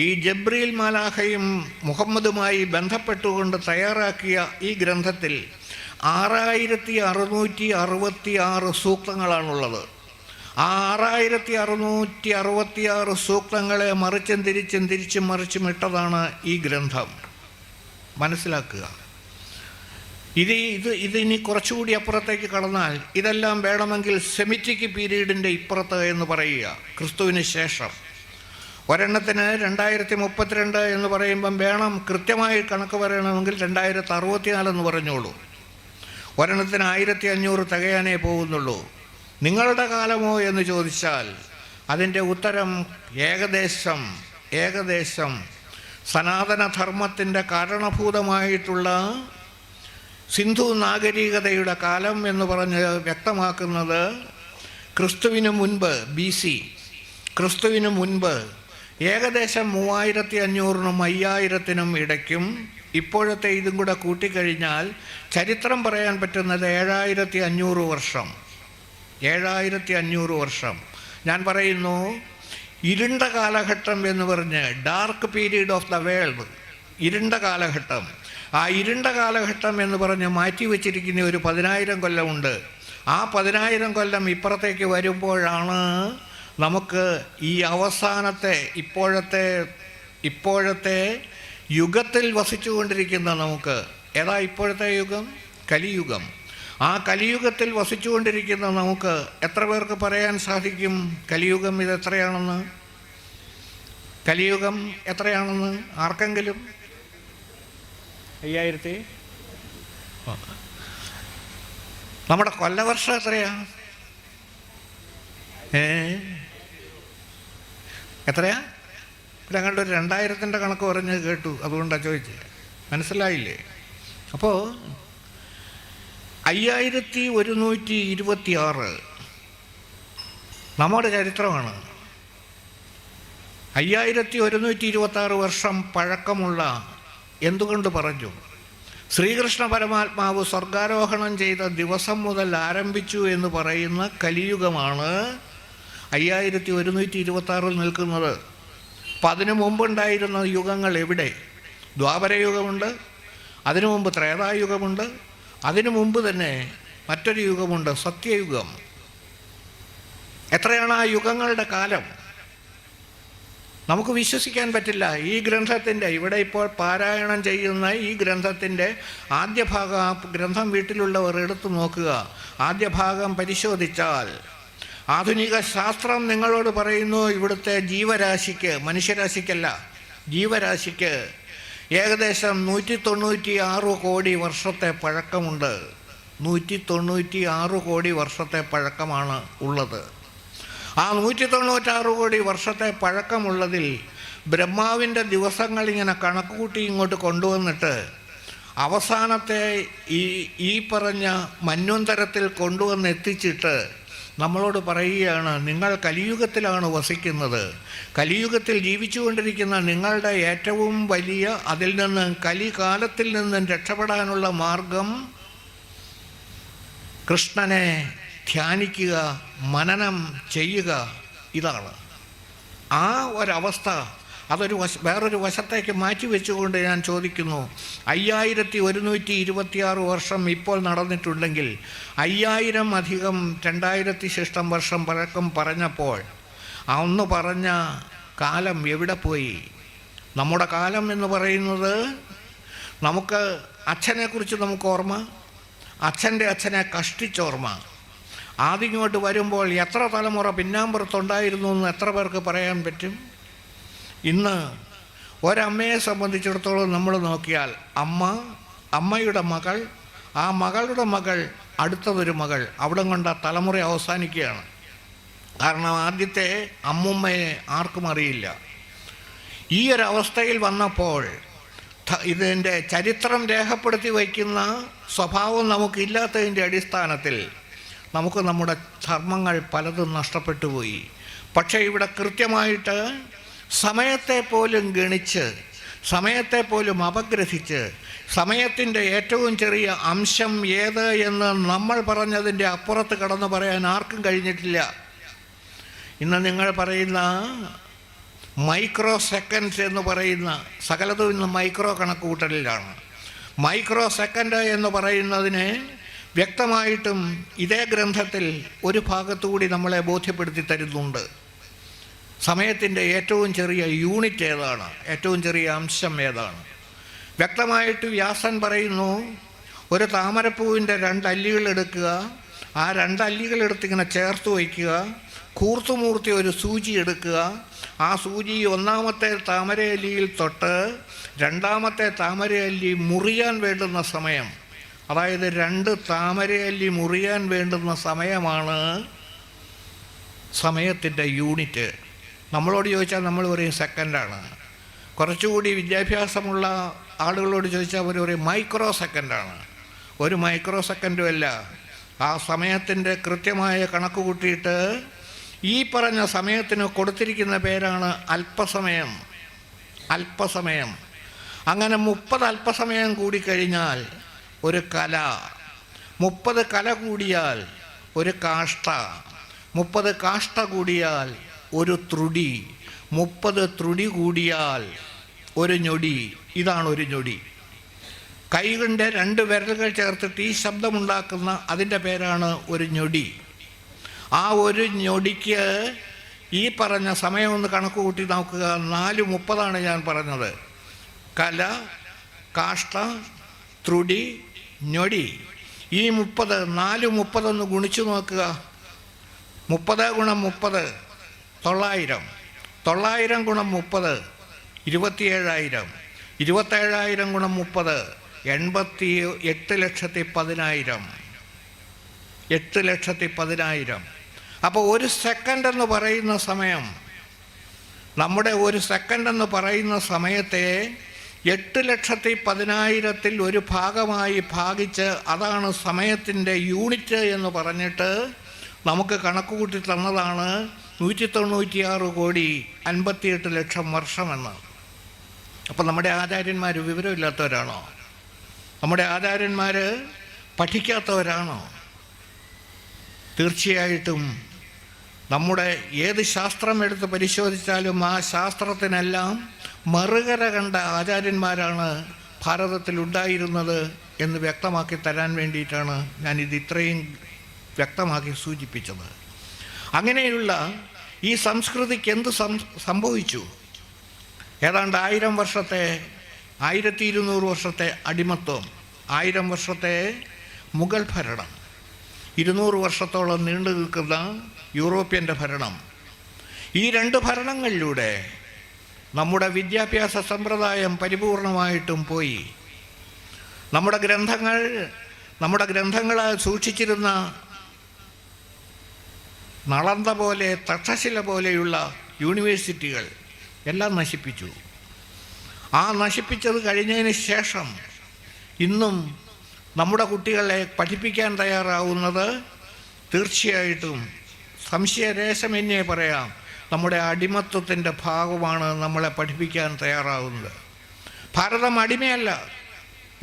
ഈ ജബ്രീൽ മാലാഖയും മുഹമ്മദുമായി ബന്ധപ്പെട്ടുകൊണ്ട് തയ്യാറാക്കിയ ഈ ഗ്രന്ഥത്തിൽ 6666 സൂക്തങ്ങളാണുള്ളത്. ആ 6666 സൂക്തങ്ങളെ മറിച്ചും തിരിച്ചും ഈ ഗ്രന്ഥം. മനസ്സിലാക്കുക. ഇതിനി കുറച്ചുകൂടി അപ്പുറത്തേക്ക് കടന്നാൽ ഇതെല്ലാം വേണമെങ്കിൽ സെമിറ്റിക് പീരീഡിൻ്റെ ഇപ്പുറത്ത് എന്ന് പറയുക, ക്രിസ്തുവിന് ശേഷം. ഒരെണ്ണത്തിന് 2032 എന്ന് പറയുമ്പം വേണം, കൃത്യമായി കണക്ക് പറയണമെങ്കിൽ 2064 എന്ന് പറഞ്ഞോളൂ. ഒരെണ്ണത്തിന് 1500 തികയാനേ പോകുന്നുള്ളൂ. നിങ്ങളുടെ കാലമോ എന്ന് ചോദിച്ചാൽ അതിൻ്റെ ഉത്തരം ഏകദേശം സനാതനധർമ്മത്തിൻ്റെ കാരണഭൂതമായിട്ടുള്ള സിന്ധു നാഗരികതയുടെ കാലം എന്ന് പറഞ്ഞ് വ്യക്തമാക്കുന്നത് ക്രിസ്തുവിന് മുൻപ് BC, ക്രിസ്തുവിന് മുൻപ് ഏകദേശം 3500-നും 5000-നും ഇടയ്ക്കും, ഇപ്പോഴത്തെ ഇതും കൂടെ കൂട്ടിക്കഴിഞ്ഞാൽ ചരിത്രം പറയാൻ പറ്റുന്നത് 7500 വർഷം. 7500 വർഷം. ഞാൻ പറയുന്നു ഇരുണ്ട കാലഘട്ടം എന്ന് പറഞ്ഞ് dark period of the world, ഇരുണ്ട കാലഘട്ടം. ആ ഇരുണ്ട കാലഘട്ടം എന്ന് പറഞ്ഞ് മാറ്റി വച്ചിരിക്കുന്ന ഒരു 10,000 കൊല്ലമുണ്ട്. ആ 10,000 കൊല്ലം ഇപ്പുറത്തേക്ക് വരുമ്പോഴാണ് നമുക്ക് ഈ അവസാനത്തെ ഇപ്പോഴത്തെ യുഗത്തിൽ വസിച്ചുകൊണ്ടിരിക്കുന്ന നമുക്ക്, ഏതാ ഇപ്പോഴത്തെ യുഗം? കലിയുഗം. ആ കലിയുഗത്തിൽ വസിച്ചുകൊണ്ടിരിക്കുന്ന നമുക്ക് എത്ര പേർക്ക് പറയാൻ സാധിക്കും കലിയുഗം ഇതെത്രയാണെന്ന്? കലിയുഗം എത്രയാണെന്ന് ആർക്കെങ്കിലും? 5000. നമ്മുടെ കൊല്ലവർഷം എത്രയാ? എത്രയാ? ഇവിടെ കണ്ടൊരു 2000-ൻ്റെ കണക്ക് പറഞ്ഞ് കേട്ടു, അതുകൊണ്ടാണ് ചോദിച്ചത്. മനസ്സിലായില്ലേ? അപ്പോൾ 5126 നമ്മുടെ ചരിത്രമാണ്. 5126 വർഷം പഴക്കമുള്ള, എന്തുകൊണ്ട് പറഞ്ഞു? ശ്രീകൃഷ്ണ പരമാത്മാവ് സ്വർഗാരോഹണം ചെയ്ത ദിവസം മുതൽ ആരംഭിച്ചു എന്ന് പറയുന്ന കലിയുഗമാണ് 5126 നിൽക്കുന്നത്. അപ്പം അതിനു മുമ്പുണ്ടായിരുന്ന യുഗങ്ങൾ എവിടെ? ദ്വാപരയുഗമുണ്ട്, അതിനു മുമ്പ് ത്രേതായുഗമുണ്ട്, അതിനു മുമ്പ് തന്നെ മറ്റൊരു യുഗമുണ്ട്, സത്യയുഗം. എത്രയാണ് ആ യുഗങ്ങളുടെ കാലം? നമുക്ക് വിശ്വസിക്കാൻ പറ്റില്ല. ഈ ഗ്രന്ഥത്തിൻ്റെ, ഇവിടെ ഇപ്പോൾ പാരായണം ചെയ്യുന്ന ഈ ഗ്രന്ഥത്തിൻ്റെ ആദ്യ ഭാഗം, ആ ഗ്രന്ഥം വീട്ടിലുള്ളവർ എടുത്തു നോക്കുക. ആദ്യ ഭാഗം പരിശോധിച്ചാൽ ആധുനിക ശാസ്ത്രം നിങ്ങളോട് പറയുന്നു, ഇവിടുത്തെ ജീവരാശിക്ക്, മനുഷ്യരാശിക്കല്ല, ജീവരാശിക്ക് ഏകദേശം 196 കോടി വർഷത്തെ പഴക്കമുണ്ട്. 196 കോടി വർഷത്തെ പഴക്കമാണ് ഉള്ളത്. ആ 196 കോടി വർഷത്തെ പഴക്കമുള്ളതിൽ ബ്രഹ്മാവിൻ്റെ ദിവസങ്ങൾ ഇങ്ങനെ കണക്കുകൂട്ടി ഇങ്ങോട്ട് കൊണ്ടുവന്നിട്ട് അവസാനത്തെ ഈ പറഞ്ഞ മന്വന്തരത്തിൽ കൊണ്ടുവന്ന് എത്തിച്ചിട്ട് നമ്മളോട് പറയുകയാണ്, നിങ്ങൾ കലിയുഗത്തിലാണ് വസിക്കുന്നത്. കലിയുഗത്തിൽ ജീവിച്ചുകൊണ്ടിരിക്കുന്ന നിങ്ങളുടെ ഏറ്റവും വലിയ, അതിൽ നിന്ന് കലികാലത്തിൽ നിന്നും രക്ഷപ്പെടാനുള്ള മാർഗം കൃഷ്ണനെ ധ്യാനിക്കുക, മനനം ചെയ്യുക. ഇതാണ് ആ ഒരവസ്ഥ. അതൊരു വേറൊരു വശത്തേക്ക് മാറ്റി വെച്ചുകൊണ്ട് ഞാൻ ചോദിക്കുന്നു, 5126 വർഷം ഇപ്പോൾ നടന്നിട്ടുണ്ടെങ്കിൽ 5000 അധികം 2000 ശിഷ്ടം വർഷം പഴക്കം പറഞ്ഞപ്പോൾ അന്ന് പറഞ്ഞ കാലം എവിടെ പോയി? നമ്മുടെ കാലം എന്ന് പറയുന്നത്, നമുക്ക് അച്ഛനെക്കുറിച്ച് നമുക്ക് ഓർമ്മ, അച്ഛൻ്റെ അച്ഛനെ കഷ്ടിച്ചോർമ്മ. ആദ്യം ഇങ്ങോട്ട് വരുമ്പോൾ എത്ര തലമുറ പിന്നാമ്പുറത്തുണ്ടായിരുന്നു എന്ന് എത്ര പേർക്ക് പറയാൻ പറ്റും? ഇന്ന് ഒരമ്മയെ സംബന്ധിച്ചിടത്തോളം നമ്മൾ നോക്കിയാൽ അമ്മയുടെ മകൾ, ആ മകളുടെ മകൾ, അടുത്തതൊരു മകൾ, അവിടെ കൊണ്ട് ആ തലമുറ അവസാനിക്കുകയാണ്. കാരണം ആദ്യത്തെ അമ്മുമ്മയെ ആർക്കും അറിയില്ല. ഈ ഒരവസ്ഥയിൽ വന്നപ്പോൾ ഇതിൻ്റെ ചരിത്രം രേഖപ്പെടുത്തി വയ്ക്കുന്ന സ്വഭാവം നമുക്കില്ലാത്തതിൻ്റെ അടിസ്ഥാനത്തിൽ നമുക്ക് നമ്മുടെ ധർമ്മങ്ങൾ പലതും നഷ്ടപ്പെട്ടു പോയി. പക്ഷേ ഇവിടെ കൃത്യമായിട്ട് സമയത്തെ പോലും ഗണിച്ച്, സമയത്തെ പോലും അപഗ്രഹിച്ച്, സമയത്തിൻ്റെ ഏറ്റവും ചെറിയ അംശം ഏത് എന്ന് നമ്മൾ പറഞ്ഞതിൻ്റെ അപ്പുറത്ത് കടന്നു പറയാൻ ആർക്കും കഴിഞ്ഞിട്ടില്ല. ഇന്ന് നിങ്ങൾ പറയുന്ന മൈക്രോ സെക്കൻഡ്സ് എന്ന് പറയുന്ന സകലതും ഇന്ന് മൈക്രോ കണക്ക് കൂട്ടലിലാണ്. മൈക്രോ സെക്കൻഡ് എന്ന് പറയുന്നതിനെ വ്യക്തമായിട്ടും ഇതേ ഗ്രന്ഥത്തിൽ ഒരു ഭാഗത്തുകൂടി നമ്മളെ ബോധ്യപ്പെടുത്തി തരുന്നുണ്ട്. സമയത്തിൻ്റെ ഏറ്റവും ചെറിയ യൂണിറ്റ് ഏതാണ്, ഏറ്റവും ചെറിയ അംശം ഏതാണ്? വ്യക്തമായിട്ട് വ്യാസൻ പറയുന്നു, ഒരു താമരപ്പൂവിൻ്റെ 2 അല്ലികൾ എടുക്കുക, ആ 2 അല്ലികൾ എടുത്തിങ്ങനെ ചേർത്ത് വയ്ക്കുക, കൂർത്തുമൂർത്തി ഒരു സൂചി എടുക്കുക, ആ സൂചി ഒന്നാമത്തെ താമരയല്ലിയിൽ തൊട്ട് രണ്ടാമത്തെ താമരയല്ലി മുറിയാൻ വേണ്ടുന്ന സമയം, അതായത് 2 താമരയല്ലി മുറിയാൻ വേണ്ടുന്ന സമയമാണ് സമയത്തിൻ്റെ യൂണിറ്റ്. നമ്മളോട് ചോദിച്ചാൽ നമ്മൾ പറയും സെക്കൻഡാണ്. കുറച്ചുകൂടി വിദ്യാഭ്യാസമുള്ള ആളുകളോട് ചോദിച്ചാൽ അവർ പറയും മൈക്രോ സെക്കൻഡാണ്. ഒരു മൈക്രോ സെക്കൻഡും അല്ല. ആ സമയത്തിൻ്റെ കൃത്യമായ കണക്ക് കൂട്ടിയിട്ട് ഈ പറഞ്ഞ സമയത്തിന് കൊടുത്തിരിക്കുന്ന പേരാണ് അല്പസമയം. അല്പസമയം. അങ്ങനെ 30 അല്പസമയം കൂടിക്കഴിഞ്ഞാൽ ഒരു കല, 30 കല കൂടിയാൽ ഒരു കാഷ്ട, 30 കാഷ്ട കൂടിയാൽ ഒരു ത്രുടി, 30 ത്രുടി കൂടിയാൽ ഒരു ഞൊടി. ഇതാണ് ഒരു ഞൊടി. കൈകൊണ്ട് 2 വിരലുകൾ ചേർത്തിട്ട് ഈ ശബ്ദമുണ്ടാക്കുന്ന അതിൻ്റെ പേരാണ് ഒരു ഞൊടി. ആ ഒരു ഞൊടിക്ക് ഈ പറഞ്ഞ സമയം ഒന്ന് കണക്ക് കൂട്ടി നോക്കുക. 4:30 ഞാൻ പറഞ്ഞത്. കല, കാഷ്ട, ത്രുടി, ഞൊടി. ഈ 30 4:30 ഗുണിച്ചു നോക്കുക. 30 ഗുണം 30 900. 900 ഗുണം 30 27,000. 27,000 ഗുണം 30 8,10,10,000. 8,10,10,000. അപ്പോൾ ഒരു സെക്കൻഡ് എന്ന് പറയുന്ന സമയം, നമ്മുടെ ഒരു സെക്കൻഡ് എന്ന് പറയുന്ന സമയത്തെ 8,10,10,000 ഒരു ഭാഗമായി ഭാഗിച്ച് അതാണ് സമയത്തിൻ്റെ യൂണിറ്റ് എന്ന് പറഞ്ഞിട്ട് നമുക്ക് കണക്ക് കൂട്ടി തന്നതാണ് 196,58,00,000 വർഷമെന്ന്. അപ്പം നമ്മുടെ ആചാര്യന്മാർ വിവരമില്ലാത്തവരാണോ? നമ്മുടെ ആചാര്യന്മാർ പഠിക്കാത്തവരാണോ? തീർച്ചയായിട്ടും നമ്മുടെ ഏത് ശാസ്ത്രം എടുത്ത് പരിശോധിച്ചാലും ആ ശാസ്ത്രത്തിനെല്ലാം മറുകര കണ്ട ആചാര്യന്മാരാണ് ഭാരതത്തിലുണ്ടായിരുന്നത് എന്ന് വ്യക്തമാക്കി തരാൻ വേണ്ടിയിട്ടാണ് ഞാനിത് ഇത്രയും വ്യക്തമാക്കി സൂചിപ്പിച്ചത്. അങ്ങനെയുള്ള ഈ സംസ്കൃതിക്ക് എന്ത് സംഭവിച്ചു? ഏതാണ്ട് 1000 വർഷത്തെ 1200 വർഷത്തെ അടിമത്വം, 1000 വർഷത്തെ മുഗൾ ഭരണം, 200 വർഷത്തോളം നീണ്ടു നിൽക്കുന്ന യൂറോപ്യൻ്റെ ഭരണം. ഈ 2 ഭരണങ്ങളിലൂടെ നമ്മുടെ വിദ്യാഭ്യാസ സമ്പ്രദായം പരിപൂർണമായിട്ടും പോയി. നമ്മുടെ ഗ്രന്ഥങ്ങളെ സൂക്ഷിച്ചിരുന്ന നളന്ദ പോലെ, തക്ഷശില പോലെയുള്ള യൂണിവേഴ്സിറ്റികൾ എല്ലാം നശിപ്പിച്ചു. ആ നശിപ്പിച്ചത് കഴിഞ്ഞതിന് ശേഷം ഇന്നും നമ്മുടെ കുട്ടികളെ പഠിപ്പിക്കാൻ തയ്യാറാവുന്നത് തീർച്ചയായിട്ടും സംശയരേശമെന്നേ പറയാം, നമ്മുടെ അടിമത്വത്തിൻ്റെ ഭാഗമാണ് നമ്മളെ പഠിപ്പിക്കാൻ തയ്യാറാവുന്നത്. ഭാരതം അടിമയല്ല,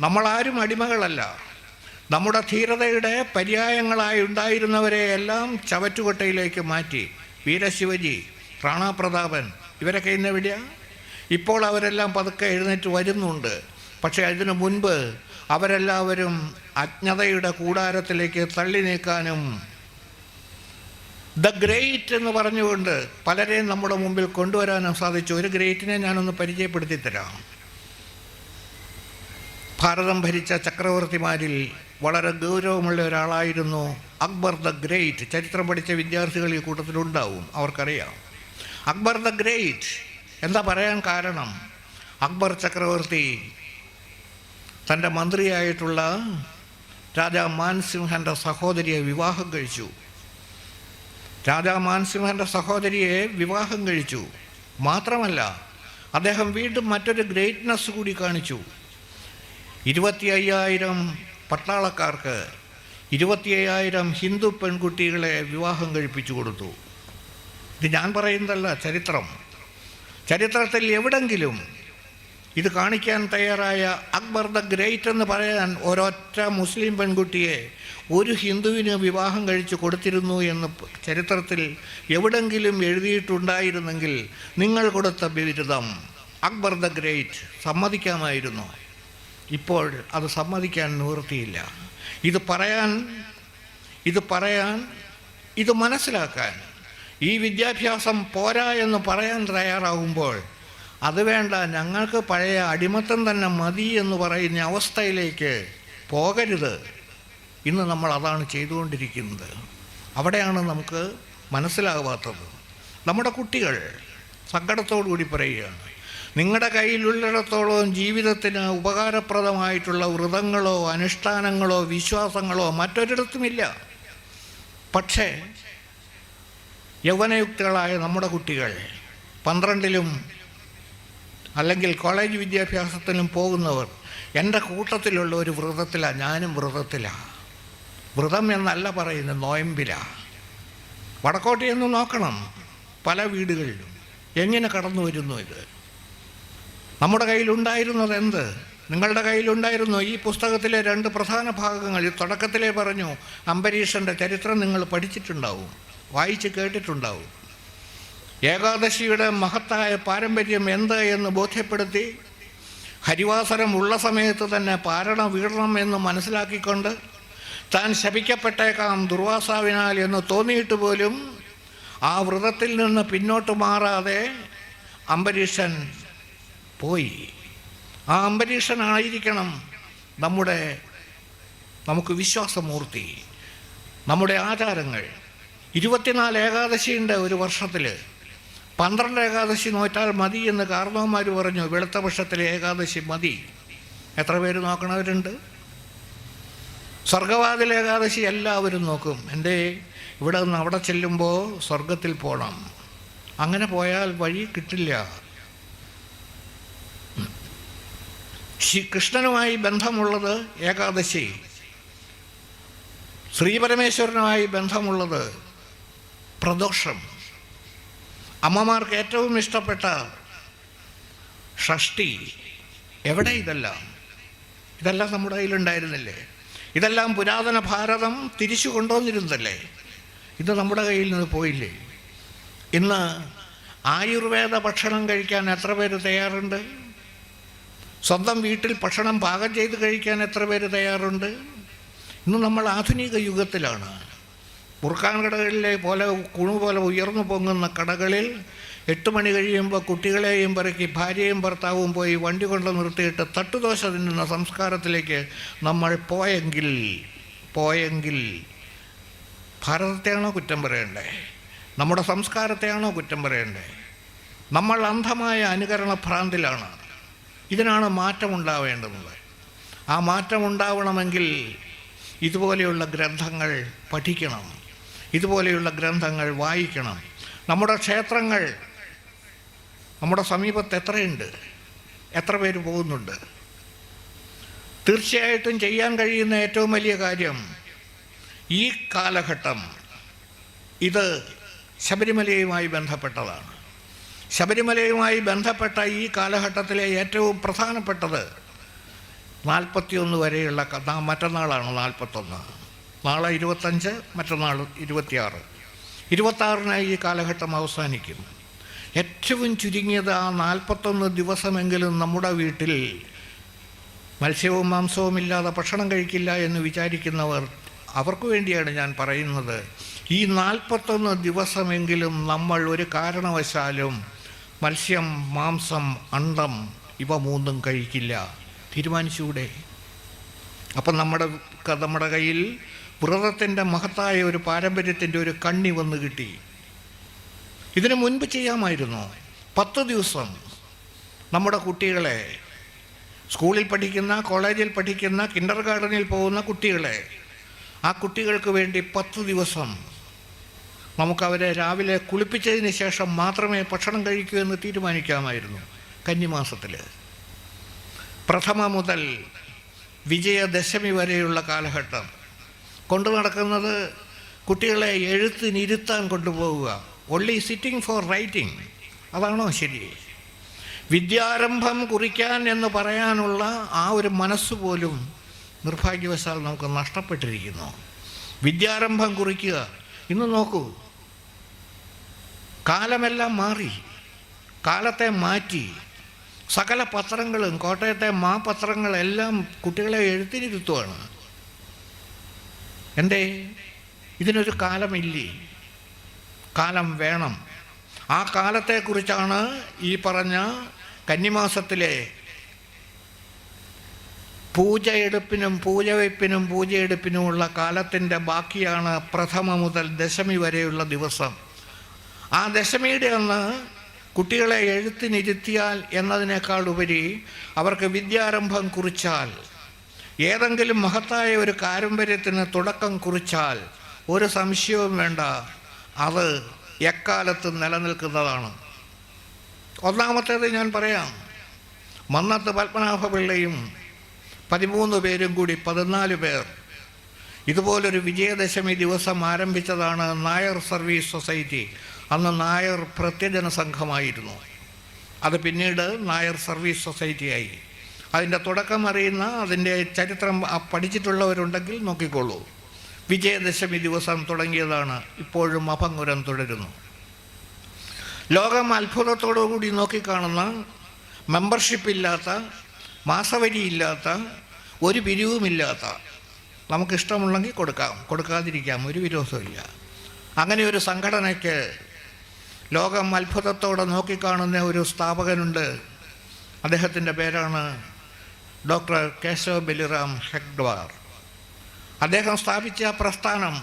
നമ്മളാരും അടിമകളല്ല. നമ്മുടെ ധീരതയുടെ പര്യായങ്ങളായി ഉണ്ടായിരുന്നവരെ എല്ലാം ചവറ്റുകൊട്ടയിലേക്ക് മാറ്റി. വീരശിവജി, റാണാപ്രതാപൻ, ഇവരൊക്കെ ഇന്നെവിടെയാണ്? ഇപ്പോൾ അവരെല്ലാം പതുക്കെ എഴുന്നേറ്റ് വരുന്നുണ്ട്. പക്ഷേ അതിനു മുൻപ് അവരെല്ലാവരും അജ്ഞതയുടെ കൂടാരത്തിലേക്ക് തള്ളി നീക്കാനും ദ ഗ്രേറ്റ് എന്ന് പറഞ്ഞുകൊണ്ട് പലരെയും നമ്മുടെ മുമ്പിൽ കൊണ്ടുവരാനും സാധിച്ചു. ഒരു ഗ്രേറ്റിനെ ഞാനൊന്ന് പരിചയപ്പെടുത്തി തരാം. ഭാരതം ഭരിച്ച ചക്രവർത്തിമാരിൽ വളരെ ഗൗരവമുള്ള ഒരാളായിരുന്നു അക്ബർ ദ ഗ്രേറ്റ്. ചരിത്രം പഠിച്ച വിദ്യാർത്ഥികൾ ഈ കൂട്ടത്തിലുണ്ടാവും, അവർക്കറിയാം. അക്ബർ ദ ഗ്രേറ്റ് എന്താ പറയാൻ കാരണം? അക്ബർ ചക്രവർത്തി തൻ്റെ മന്ത്രിയായിട്ടുള്ള രാജാ മാൻസിംഹൻ്റെ സഹോദരിയെ വിവാഹം കഴിച്ചു. രാജാ മാൻസിംഹൻ്റെ സഹോദരിയെ വിവാഹം കഴിച്ചു. മാത്രമല്ല അദ്ദേഹം വീണ്ടും മറ്റൊരു ഗ്രേറ്റ്നെസ് കൂടി കാണിച്ചു. 25,000 പട്ടാളക്കാർക്ക് 25,000 ഹിന്ദു പെൺകുട്ടികളെ വിവാഹം കഴിപ്പിച്ചു കൊടുത്തു. ഇത് ഞാൻ പറയുന്നതല്ല, ചരിത്രത്തിൽ എവിടെങ്കിലും ഇത് കാണിക്കാൻ തയ്യാറായ അക്ബർ ദ ഗ്രേറ്റ് എന്ന് പറയാൻ ഒരൊറ്റ മുസ്ലിം പെൺകുട്ടിയെ ഒരു ഹിന്ദുവിന് വിവാഹം കഴിച്ചു കൊടുത്തിരുന്നു എന്ന് ചരിത്രത്തിൽ എവിടെങ്കിലും എഴുതിയിട്ടുണ്ടായിരുന്നെങ്കിൽ നിങ്ങൾ കൊടുത്ത ബിരുദം അക്ബർ ദ ഗ്രേറ്റ് സമ്മതിക്കാമായിരുന്നു. ഇപ്പോൾ അത് സമ്മതിക്കാൻ നിവൃത്തിയില്ല. ഇത് മനസ്സിലാക്കാൻ, ഈ വിദ്യാഭ്യാസം പോരാ എന്ന് പറയാൻ തയ്യാറാകുമ്പോൾ അത് വേണ്ട, ഞങ്ങൾക്ക് പഴയ അടിമത്തം തന്നെ മതി എന്ന് പറയുന്ന അവസ്ഥയിലേക്ക് പോകരുത്. ഇന്ന് നമ്മൾ അതാണ് ചെയ്തുകൊണ്ടിരിക്കുന്നത്. അവിടെയാണ് നമുക്ക് മനസ്സിലാകാത്തത്. നമ്മുടെ കുട്ടികൾ സങ്കടത്തോടു കൂടി പറയുകയാണ്, നിങ്ങളുടെ കയ്യിലുള്ളിടത്തോളം ജീവിതത്തിന് ഉപകാരപ്രദമായിട്ടുള്ള വ്രതങ്ങളോ അനുഷ്ഠാനങ്ങളോ വിശ്വാസങ്ങളോ മറ്റൊരിടത്തുമില്ല. പക്ഷേ യൗവനയുക്തികളായ നമ്മുടെ കുട്ടികൾ 12ലും അല്ലെങ്കിൽ കോളേജ് വിദ്യാഭ്യാസത്തിനും പോകുന്നവർ എൻ്റെ കൂട്ടത്തിലുള്ള ഒരു വ്രതത്തിലാണ്, ഞാനും വ്രതത്തിലാണ്. വ്രതം എന്നല്ല പറയുന്നത്, നോയമ്പിലാണ്. വടക്കോട്ടയെന്ന് നോക്കണം, പല വീടുകളിലും എങ്ങനെ കടന്നു വരുന്നു ഇത്. നമ്മുടെ കയ്യിലുണ്ടായിരുന്നത് എന്ത്? നിങ്ങളുടെ കയ്യിലുണ്ടായിരുന്നു ഈ പുസ്തകത്തിലെ 2 പ്രധാന ഭാഗങ്ങൾ. തുടക്കത്തിലേ പറഞ്ഞു, അംബരീഷൻ്റെ ചരിത്രം നിങ്ങൾ പഠിച്ചിട്ടുണ്ടാവും, വായിച്ച് കേട്ടിട്ടുണ്ടാവും. ഏകാദശിയുടെ മഹത്തായ പാരമ്പര്യം എന്ത് എന്ന് ബോധ്യപ്പെടുത്തി ഹരിവാസരം ഉള്ള സമയത്ത് തന്നെ പാരണ വീഴണം എന്ന് മനസ്സിലാക്കിക്കൊണ്ട് താൻ ശപിക്കപ്പെട്ടേക്കാം ദുർവാസാവിനാൽ എന്ന് തോന്നിയിട്ട് പോലും ആ വ്രതത്തിൽ നിന്ന് പിന്നോട്ട് മാറാതെ അംബരീഷൻ പോയി. ആ അംബരീഷനായിരിക്കണം നമുക്ക് വിശ്വാസമൂർത്തി, നമ്മുടെ ആചാരങ്ങൾ. 24 ഏകാദശിയുണ്ട് ഒരു വർഷത്തിൽ. 12 ഏകാദശി നോറ്റാൽ മതി എന്ന് കാർന്നവന്മാർ പറഞ്ഞു. വെളുത്ത പക്ഷത്തിലെ ഏകാദശി മതി. എത്ര പേര് നോക്കണവരുണ്ട്? സ്വർഗവാതിൽ ഏകാദശി എല്ലാവരും നോക്കും. എൻ്റെ ഇവിടെ നിന്ന് അവിടെ ചെല്ലുമ്പോൾ സ്വർഗത്തിൽ പോകണം. അങ്ങനെ പോയാൽ വഴി കിട്ടില്ല. കൃഷ്ണനുമായി ബന്ധമുള്ളത് ഏകാദശി, ശ്രീപരമേശ്വരനുമായി ബന്ധമുള്ളത് പ്രദോഷം, അമ്മമാർക്ക് ഏറ്റവും ഇഷ്ടപ്പെട്ട ഷഷ്ഠി. എവിടെ ഇതെല്ലാം നമ്മുടെ കയ്യിലുണ്ടായിരുന്നില്ലേ? ഇതെല്ലാം പുരാതന ഭാരതം തിരിച്ചു കൊണ്ടുവന്നിരുന്നതല്ലേ? ഇത് നമ്മുടെ കയ്യിൽ നിന്ന് പോയില്ലേ? ഇന്ന് ആയുർവേദ ഭക്ഷണം കഴിക്കാൻ എത്ര പേര് തയ്യാറുണ്ട്? സ്വന്തം വീട്ടിൽ ഭക്ഷണം പാകം ചെയ്ത് കഴിക്കാൻ എത്ര പേര് തയ്യാറുണ്ട്? ഇന്ന് നമ്മൾ ആധുനിക യുഗത്തിലാണ്. ബുർക്കാൻ കടകളിലെ പോലെ കുണുപോലെ ഉയർന്നു പൊങ്ങുന്ന കടകളിൽ 8 മണി കഴിയുമ്പോൾ കുട്ടികളെയും പറക്കി ഭാര്യയും ഭർത്താവും പോയി വണ്ടി കൊണ്ട് നിർത്തിയിട്ട് തട്ടുദോശ തിന്നുന്ന സംസ്കാരത്തിലേക്ക് നമ്മൾ പോയെങ്കിൽ ഭാരതത്തെയാണോ കുറ്റം പറയണ്ടേ? നമ്മുടെ സംസ്കാരത്തെയാണോ കുറ്റം പറയണ്ടേ? നമ്മൾ അന്ധമായ അനുകരണ ഭ്രാന്തിലാണ്. ഇതിനാണ് മാറ്റമുണ്ടാവേണ്ടത്. ആ മാറ്റമുണ്ടാവണമെങ്കിൽ ഇതുപോലെയുള്ള ഗ്രന്ഥങ്ങൾ പഠിക്കണം, ഇതുപോലെയുള്ള ഗ്രന്ഥങ്ങൾ വായിക്കണം. നമ്മുടെ ക്ഷേത്രങ്ങൾ നമ്മുടെ സമീപത്ത് എത്രയുണ്ട്? എത്ര പേര് പോകുന്നുണ്ട്? തീർച്ചയായിട്ടും ചെയ്യാൻ കഴിയുന്ന ഏറ്റവും വലിയ കാര്യം ഈ കാലഘട്ടം ഇത് ശബരിമലയുമായി ബന്ധപ്പെട്ടതാണ്. ശബരിമലയുമായി ബന്ധപ്പെട്ട ഈ കാലഘട്ടത്തിലെ ഏറ്റവും പ്രധാനപ്പെട്ടത് 41 വരെയുള്ള മറ്റന്നാളാണ് 41, നാളെ 25, മറ്റന്നാൾ 26. 26 ഈ കാലഘട്ടം അവസാനിക്കും. ഏറ്റവും ചുരുങ്ങിയത് ആ 41 ദിവസമെങ്കിലും നമ്മുടെ വീട്ടിൽ മത്സ്യവും മാംസവും ഇല്ലാതെ ഭക്ഷണം കഴിക്കില്ല എന്ന് വിചാരിക്കുന്നവർ, അവർക്ക് വേണ്ടിയാണ് ഞാൻ പറയുന്നത്. ഈ 41 ദിവസമെങ്കിലും നമ്മൾ ഒരു കാരണവശാലും മത്സ്യം, മാംസം, അണ്ഡം ഇവ 3 കഴിക്കില്ല. തീരുമാനിച്ചുകൂടെ? അപ്പം നമ്മുടെ കയ്യിൽ വ്രതത്തിൻ്റെ മഹത്തായ ഒരു പാരമ്പര്യത്തിൻ്റെ ഒരു കണ്ണി വന്ന് കിട്ടി. ഇതിനു മുൻപ് ചെയ്യാമായിരുന്നു. 10 ദിവസം നമ്മുടെ കുട്ടികളെ, സ്കൂളിൽ പഠിക്കുന്ന, കോളേജിൽ പഠിക്കുന്ന, കിൻഡർ ഗാർഡനിൽ പോകുന്ന കുട്ടികളെ, ആ കുട്ടികൾക്ക് വേണ്ടി 10 ദിവസം നമുക്കവരെ രാവിലെ കുളിപ്പിച്ചതിന് ശേഷം മാത്രമേ ഭക്ഷണം കഴിക്കൂ എന്ന് തീരുമാനിക്കാമായിരുന്നു. കന്നിമാസത്തിൽ പ്രഥമ മുതൽ വിജയദശമി വരെയുള്ള കാലഘട്ടം കൊണ്ടു നടക്കുന്നത് കുട്ടികളെ എഴുത്തിനിരുത്താൻ കൊണ്ടുപോവുക. Only sitting for writing. അതാണോ ശരി? വിദ്യാരംഭം കുറിക്കാൻ എന്ന് പറയാനുള്ള ആ ഒരു മനസ്സുപോലും നിർഭാഗ്യവശാൽ നമുക്ക് നഷ്ടപ്പെട്ടിരിക്കുന്നു. വിദ്യാരംഭം കുറിക്കുക. ഇന്ന് നോക്കൂ, കാലമെല്ലാം മാറി, കാലത്തെ മാറ്റി. സകല പത്രങ്ങളും, കോട്ടയത്തെ പത്രങ്ങളെല്ലാം കുട്ടികളെ എഴുത്തിനിരുത്തുവാണ്. എന്തേ? ഇതിനൊരു കാലമില്ലേ? കാലം വേണം. ആ കാലത്തെക്കുറിച്ചാണ് ഈ പറഞ്ഞ കന്നിമാസത്തിലെ പൂജയെടുപ്പിനും പൂജയെടുപ്പിനുമുള്ള കാലത്തിൻ്റെ ബാക്കിയാണ് പ്രഥമ മുതൽ ദശമി വരെയുള്ള ദിവസം. ആ ദശമിയുടെ അന്ന് കുട്ടികളെ എഴുത്തിനിരുത്തിയാൽ എന്നതിനേക്കാൾ ഉപരി അവർക്ക് വിദ്യാരംഭം കുറിച്ചാൽ, ഏതെങ്കിലും മഹത്തായ ഒരു പാരമ്പര്യത്തിന് തുടക്കം കുറിച്ചാൽ ഒരു സംശയവും വേണ്ട, അത് എക്കാലത്തും നിലനിൽക്കുന്നതാണ്. ഒന്നാമത്തേത് ഞാൻ പറയാം. മന്നത്ത് പത്മനാഭപിള്ളയും 13 പേരും കൂടി 14 പേർ ഇതുപോലൊരു വിജയദശമി ദിവസം ആരംഭിച്ചതാണ് നായർ സർവീസ് സൊസൈറ്റി. അന്ന് നായർ പ്രത്യജന സംഘമായിരുന്നു. അത് പിന്നീട് നായർ സർവീസ് സൊസൈറ്റിയായി. അതിൻ്റെ തുടക്കം അറിയുന്ന, അതിൻ്റെ ചരിത്രം പഠിച്ചിട്ടുള്ളവരുണ്ടെങ്കിൽ നോക്കിക്കോളൂ. വിജയദശമി ദിവസം തുടങ്ങിയതാണ്, ഇപ്പോഴും അഭംഗുരം തുടരുന്നു. ലോകം അത്ഭുതത്തോടുകൂടി നോക്കിക്കാണുന്ന, മെമ്പർഷിപ്പില്ലാത്ത, മാസവരിയില്ലാത്ത, ഒരു പിരിവുമില്ലാത്ത, നമുക്കിഷ്ടമുണ്ടെങ്കിൽ കൊടുക്കാം, കൊടുക്കാതിരിക്കാം, ഒരു വിരോധമില്ല. അങ്ങനെ ഒരു സംഘടനയ്ക്ക് ലോകം അത്ഭുതത്തോടെ നോക്കിക്കാണുന്ന ഒരു സ്ഥാപകനുണ്ട്. അദ്ദേഹത്തിൻ്റെ പേരാണ് ഡോക്ടർ കേശവ് ബലിറാം ഹെഗ്ഡ്വാർ. അദ്ദേഹം സ്ഥാപിച്ച പ്രസ്ഥാനം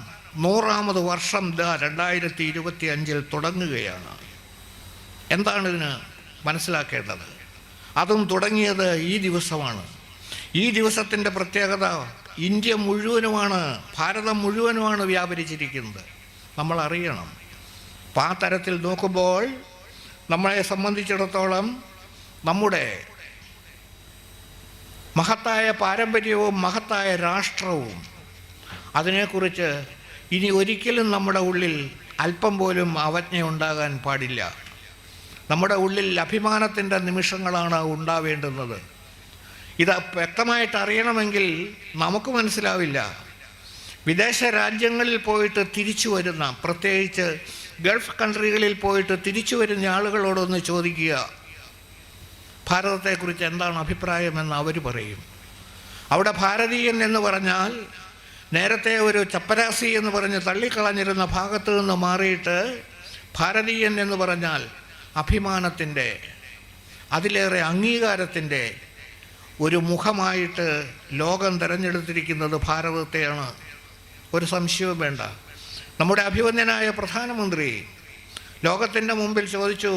100ാമത് വർഷം 2025 തുടങ്ങുകയാണ്. എന്താണിതിന് മനസ്സിലാക്കേണ്ടത്? അതും തുടങ്ങിയത് ഈ ദിവസമാണ്. ഈ ദിവസത്തിൻ്റെ പ്രത്യേകത ഇന്ത്യ മുഴുവനുമാണ്, ഭാരതം മുഴുവനുമാണ് വ്യാപരിച്ചിരിക്കുന്നത്. നമ്മൾ അറിയണം. അപ്പം ആ തരത്തിൽ നോക്കുമ്പോൾ നമ്മളെ സംബന്ധിച്ചിടത്തോളം നമ്മുടെ മഹത്തായ പാരമ്പര്യവും മഹത്തായ രാഷ്ട്രവും, അതിനെക്കുറിച്ച് ഇനി ഒരിക്കലും നമ്മുടെ ഉള്ളിൽ അല്പം പോലും അവജ്ഞ ഉണ്ടാകാൻ പാടില്ല. നമ്മുടെ ഉള്ളിൽ അഭിമാനത്തിൻ്റെ നിമിഷങ്ങളാണ് ഉണ്ടാവേണ്ടുന്നത്. ഇത് വ്യക്തമായിട്ട് അറിയണമെങ്കിൽ നമുക്ക് മനസ്സിലാവില്ല. വിദേശ രാജ്യങ്ങളിൽ പോയിട്ട് തിരിച്ചു വരുന്ന, പ്രത്യേകിച്ച് ഗൾഫ് കൺട്രികളിൽ പോയിട്ട് തിരിച്ചു വരുന്ന ആളുകളോടൊന്ന് ചോദിക്കുക, ഭാരതത്തെക്കുറിച്ച് എന്താണ് അഭിപ്രായമെന്ന് അവർ പറയും. അവിടെ ഭാരതീയൻ എന്ന് പറഞ്ഞാൽ നേരത്തെ ഒരു ചപ്പരാസി എന്ന് പറഞ്ഞ് തള്ളിക്കളഞ്ഞിരുന്ന ഭാഗത്തു നിന്ന് മാറിയിട്ട് ഭാരതീയൻ എന്ന് പറഞ്ഞാൽ അഭിമാനത്തിൻ്റെ, അതിലേറെ അംഗീകാരത്തിൻ്റെ ഒരു മുഖമായിട്ട് ലോകം തിരഞ്ഞെടുത്തിരിക്കുന്നത് ഭാരതത്തെയാണ്. ഒരു സംശയവും വേണ്ട. നമ്മുടെ അഭിവന്ദ്യനായ പ്രധാനമന്ത്രി ലോകത്തിൻ്റെ മുമ്പിൽ ചോദിച്ചു,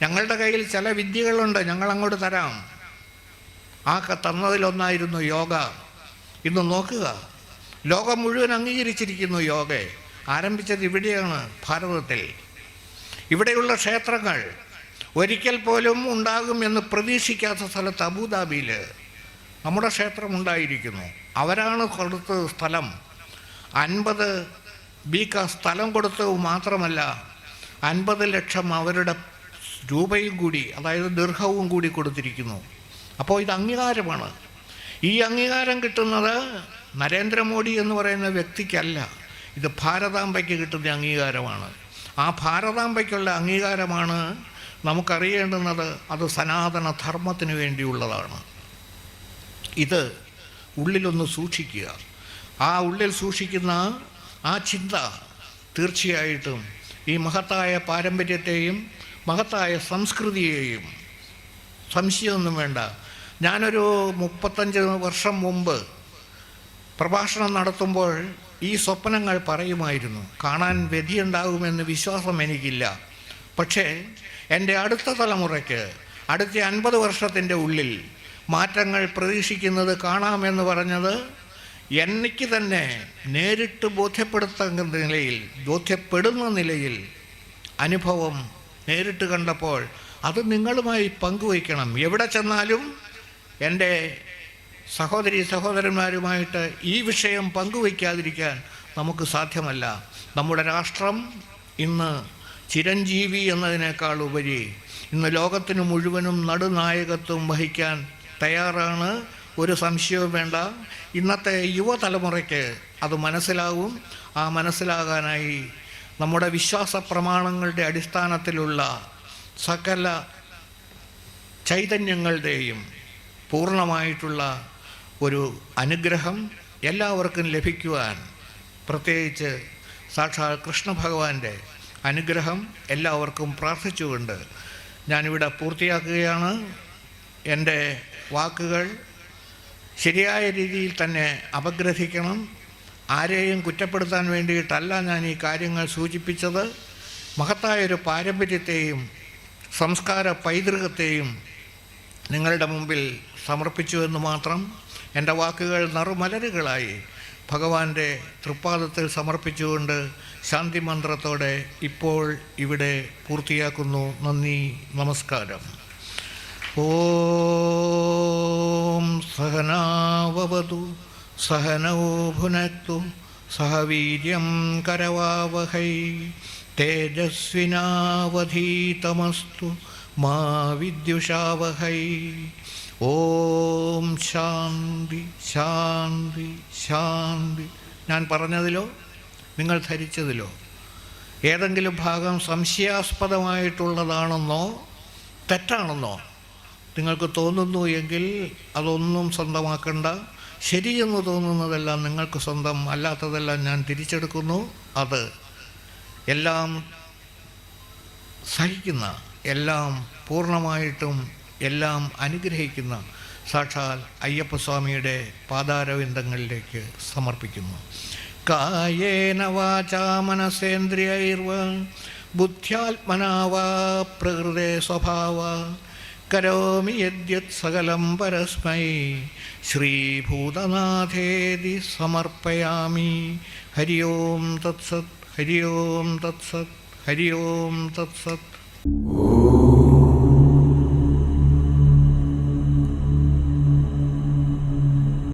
ഞങ്ങളുടെ കയ്യിൽ ചില വിദ്യകളുണ്ട്, ഞങ്ങളങ്ങോട്ട് തരാം. ആ തന്നതിലൊന്നായിരുന്നു യോഗ. ഇന്ന് നോക്കുക, ലോകം മുഴുവൻ അംഗീകരിച്ചിരിക്കുന്നു യോഗയെ. ആരംഭിച്ചത് ഇവിടെയാണ്, ഭാരതത്തിൽ. ഇവിടെയുള്ള ക്ഷേത്രങ്ങൾ ഒരിക്കൽ പോലും ഉണ്ടാകുമെന്ന് പ്രതീക്ഷിക്കാത്ത സ്ഥലത്ത് അബുദാബിയിൽ നമ്മുടെ ക്ഷേത്രം ഉണ്ടായിരിക്കുന്നു. അവരാണ് കൊടുത്തത് സ്ഥലം. 50 ബീക്ക സ്ഥലം കൊടുത്തത് മാത്രമല്ല, 50 ലക്ഷം അവരുടെ രൂപയും കൂടി, അതായത് ദീർഘവും കൂടി കൊടുത്തിരിക്കുന്നു. അപ്പോൾ ഇത് അംഗീകാരമാണ്. ഈ അംഗീകാരം കിട്ടുന്നത് നരേന്ദ്രമോദി എന്ന് പറയുന്ന വ്യക്തിക്കല്ല, ഇത് ഭാരതാംബയ്ക്ക് കിട്ടുന്ന അംഗീകാരമാണ്. ആ ഭാരതാംബയ്ക്കുള്ള അംഗീകാരമാണ് നമുക്കറിയേണ്ടുന്നത്. അത് സനാതന ധർമ്മത്തിന് വേണ്ടിയുള്ളതാണ്. ഇത് ഉള്ളിലൊന്ന് സൂക്ഷിക്കുക. ആ ഉള്ളിൽ സൂക്ഷിക്കുന്ന ആ ചിന്ത തീർച്ചയായിട്ടും ഈ മഹത്തായ പാരമ്പര്യത്തെയും മഹത്തായ സംസ്കൃതിയെയും, സംശയമൊന്നും വേണ്ട. ഞാനൊരു 35 വർഷം മുമ്പ് പ്രഭാഷണം നടത്തുമ്പോൾ ഈ സ്വപ്നങ്ങൾ പറയുമായിരുന്നു. കാണാൻ വ്യതിയുണ്ടാകുമെന്ന് വിശ്വാസം എനിക്കില്ല. പക്ഷേ എൻ്റെ അടുത്ത തലമുറയ്ക്ക് അടുത്ത 50 വർഷത്തിൻ്റെ ഉള്ളിൽ മാറ്റങ്ങൾ പ്രതീക്ഷിക്കുന്നത് കാണാമെന്ന് പറഞ്ഞത് എനിക്ക് തന്നെ നേരിട്ട് ബോധ്യപ്പെടുന്ന നിലയിൽ അനുഭവം നേരിട്ട് കണ്ടപ്പോൾ അത് നിങ്ങളുമായി പങ്കുവയ്ക്കണം. എവിടെ ചെന്നാലും എൻ്റെ സഹോദരന്മാരുമായിട്ട് ഈ വിഷയം പങ്കുവയ്ക്കാതിരിക്കാൻ നമുക്ക് സാധ്യമല്ല. നമ്മുടെ രാഷ്ട്രം ഇന്ന് ചിരഞ്ജീവി എന്നതിനേക്കാൾ ഉപരി ഇന്ന് ലോകത്തിന് മുഴുവനും നടുനായകത്വം വഹിക്കാൻ തയ്യാറാണ്. ഒരു സംശയവും വേണ്ട. ഇന്നത്തെ യുവതലമുറയ്ക്ക് അത് മനസ്സിലാവും. ആ മനസ്സിലാകാനായി നമ്മുടെ വിശ്വാസ പ്രമാണങ്ങളുടെ അടിസ്ഥാനത്തിലുള്ള സകല ചൈതന്യങ്ങളുടെയും പൂർണ്ണമായിട്ടുള്ള ഒരു അനുഗ്രഹം എല്ലാവർക്കും ലഭിക്കുവാൻ, പ്രത്യേകിച്ച് സാക്ഷാൽ കൃഷ്ണഭഗവാന്റെ അനുഗ്രഹം എല്ലാവർക്കും പ്രാർത്ഥിച്ചുകൊണ്ട് ഞാനിവിടെ പൂർത്തിയാക്കുകയാണ്. എൻ്റെ വാക്കുകൾ ശരിയായ രീതിയിൽ തന്നെ അപഗ്രഥിക്കണം. ആരെയും കുറ്റപ്പെടുത്താൻ വേണ്ടിയിട്ടല്ല ഞാൻ ഈ കാര്യങ്ങൾ സൂചിപ്പിച്ചത്. മഹത്തായൊരു പാരമ്പര്യത്തെയും സംസ്കാര പൈതൃകത്തെയും നിങ്ങളുടെ മുമ്പിൽ സമർപ്പിച്ചുവെന്ന് മാത്രം. എൻ്റെ വാക്കുകൾ നറുമലരുകളായി ഭഗവാന്റെ തൃപ്പാദത്തിൽ സമർപ്പിച്ചുകൊണ്ട് ശാന്തി മന്ത്രത്തോടെ ഇപ്പോൾ ഇവിടെ പൂർത്തിയാക്കുന്നു. നന്ദി, നമസ്കാരം. ഓം സഹനാവവതു സഹനൗ ഭുനക്തു സഹ വീര്യം കരവാവഹൈ തേജസ്വിനാവധീതമസ്തു മാ വിദ്യുഷാവഹൈ. ഓം ശാന്തി ശാന്തി ശാന്തി. ഞാൻ പറഞ്ഞതിലോ നിങ്ങൾ ധരിച്ചതിലോ ഏതെങ്കിലും ഭാഗം സംശയാസ്പദമായിട്ടുള്ളതാണെന്നോ തെറ്റാണെന്നോ നിങ്ങൾക്ക് തോന്നുന്നു എങ്കിൽ അതൊന്നും സ്വന്തമാക്കണ്ട. ശരിയെന്ന് തോന്നുന്നതെല്ലാം നിങ്ങൾക്ക് സ്വന്തം, അല്ലാത്തതെല്ലാം ഞാൻ തിരിച്ചെടുക്കുന്നു. അത് എല്ലാം സഹിക്കുന്ന, എല്ലാം പൂർണ്ണമായിട്ടും എല്ലാം അനുഗ്രഹിക്കുന്ന സാക്ഷാൽ അയ്യപ്പസ്വാമിയുടെ പാദാരവിന്ദങ്ങളിലേക്ക് സമർപ്പിക്കുന്നു. കായേന വാചാ മനസേന്ദ്രിയൈർവാ ബുദ്ധ്യാത്മനാ വാ പ്രകൃതേ സ്വഭാവാ കരോമി യദ്യത് സകലം പരസ്മൈ ശ്രീഭൂതനാഥേതി സമർപ്പയാമി. ഹരി ഓം തത്സത്, ഹരി ഓം തത്സത്, ഹരി ഓം തത്സത്.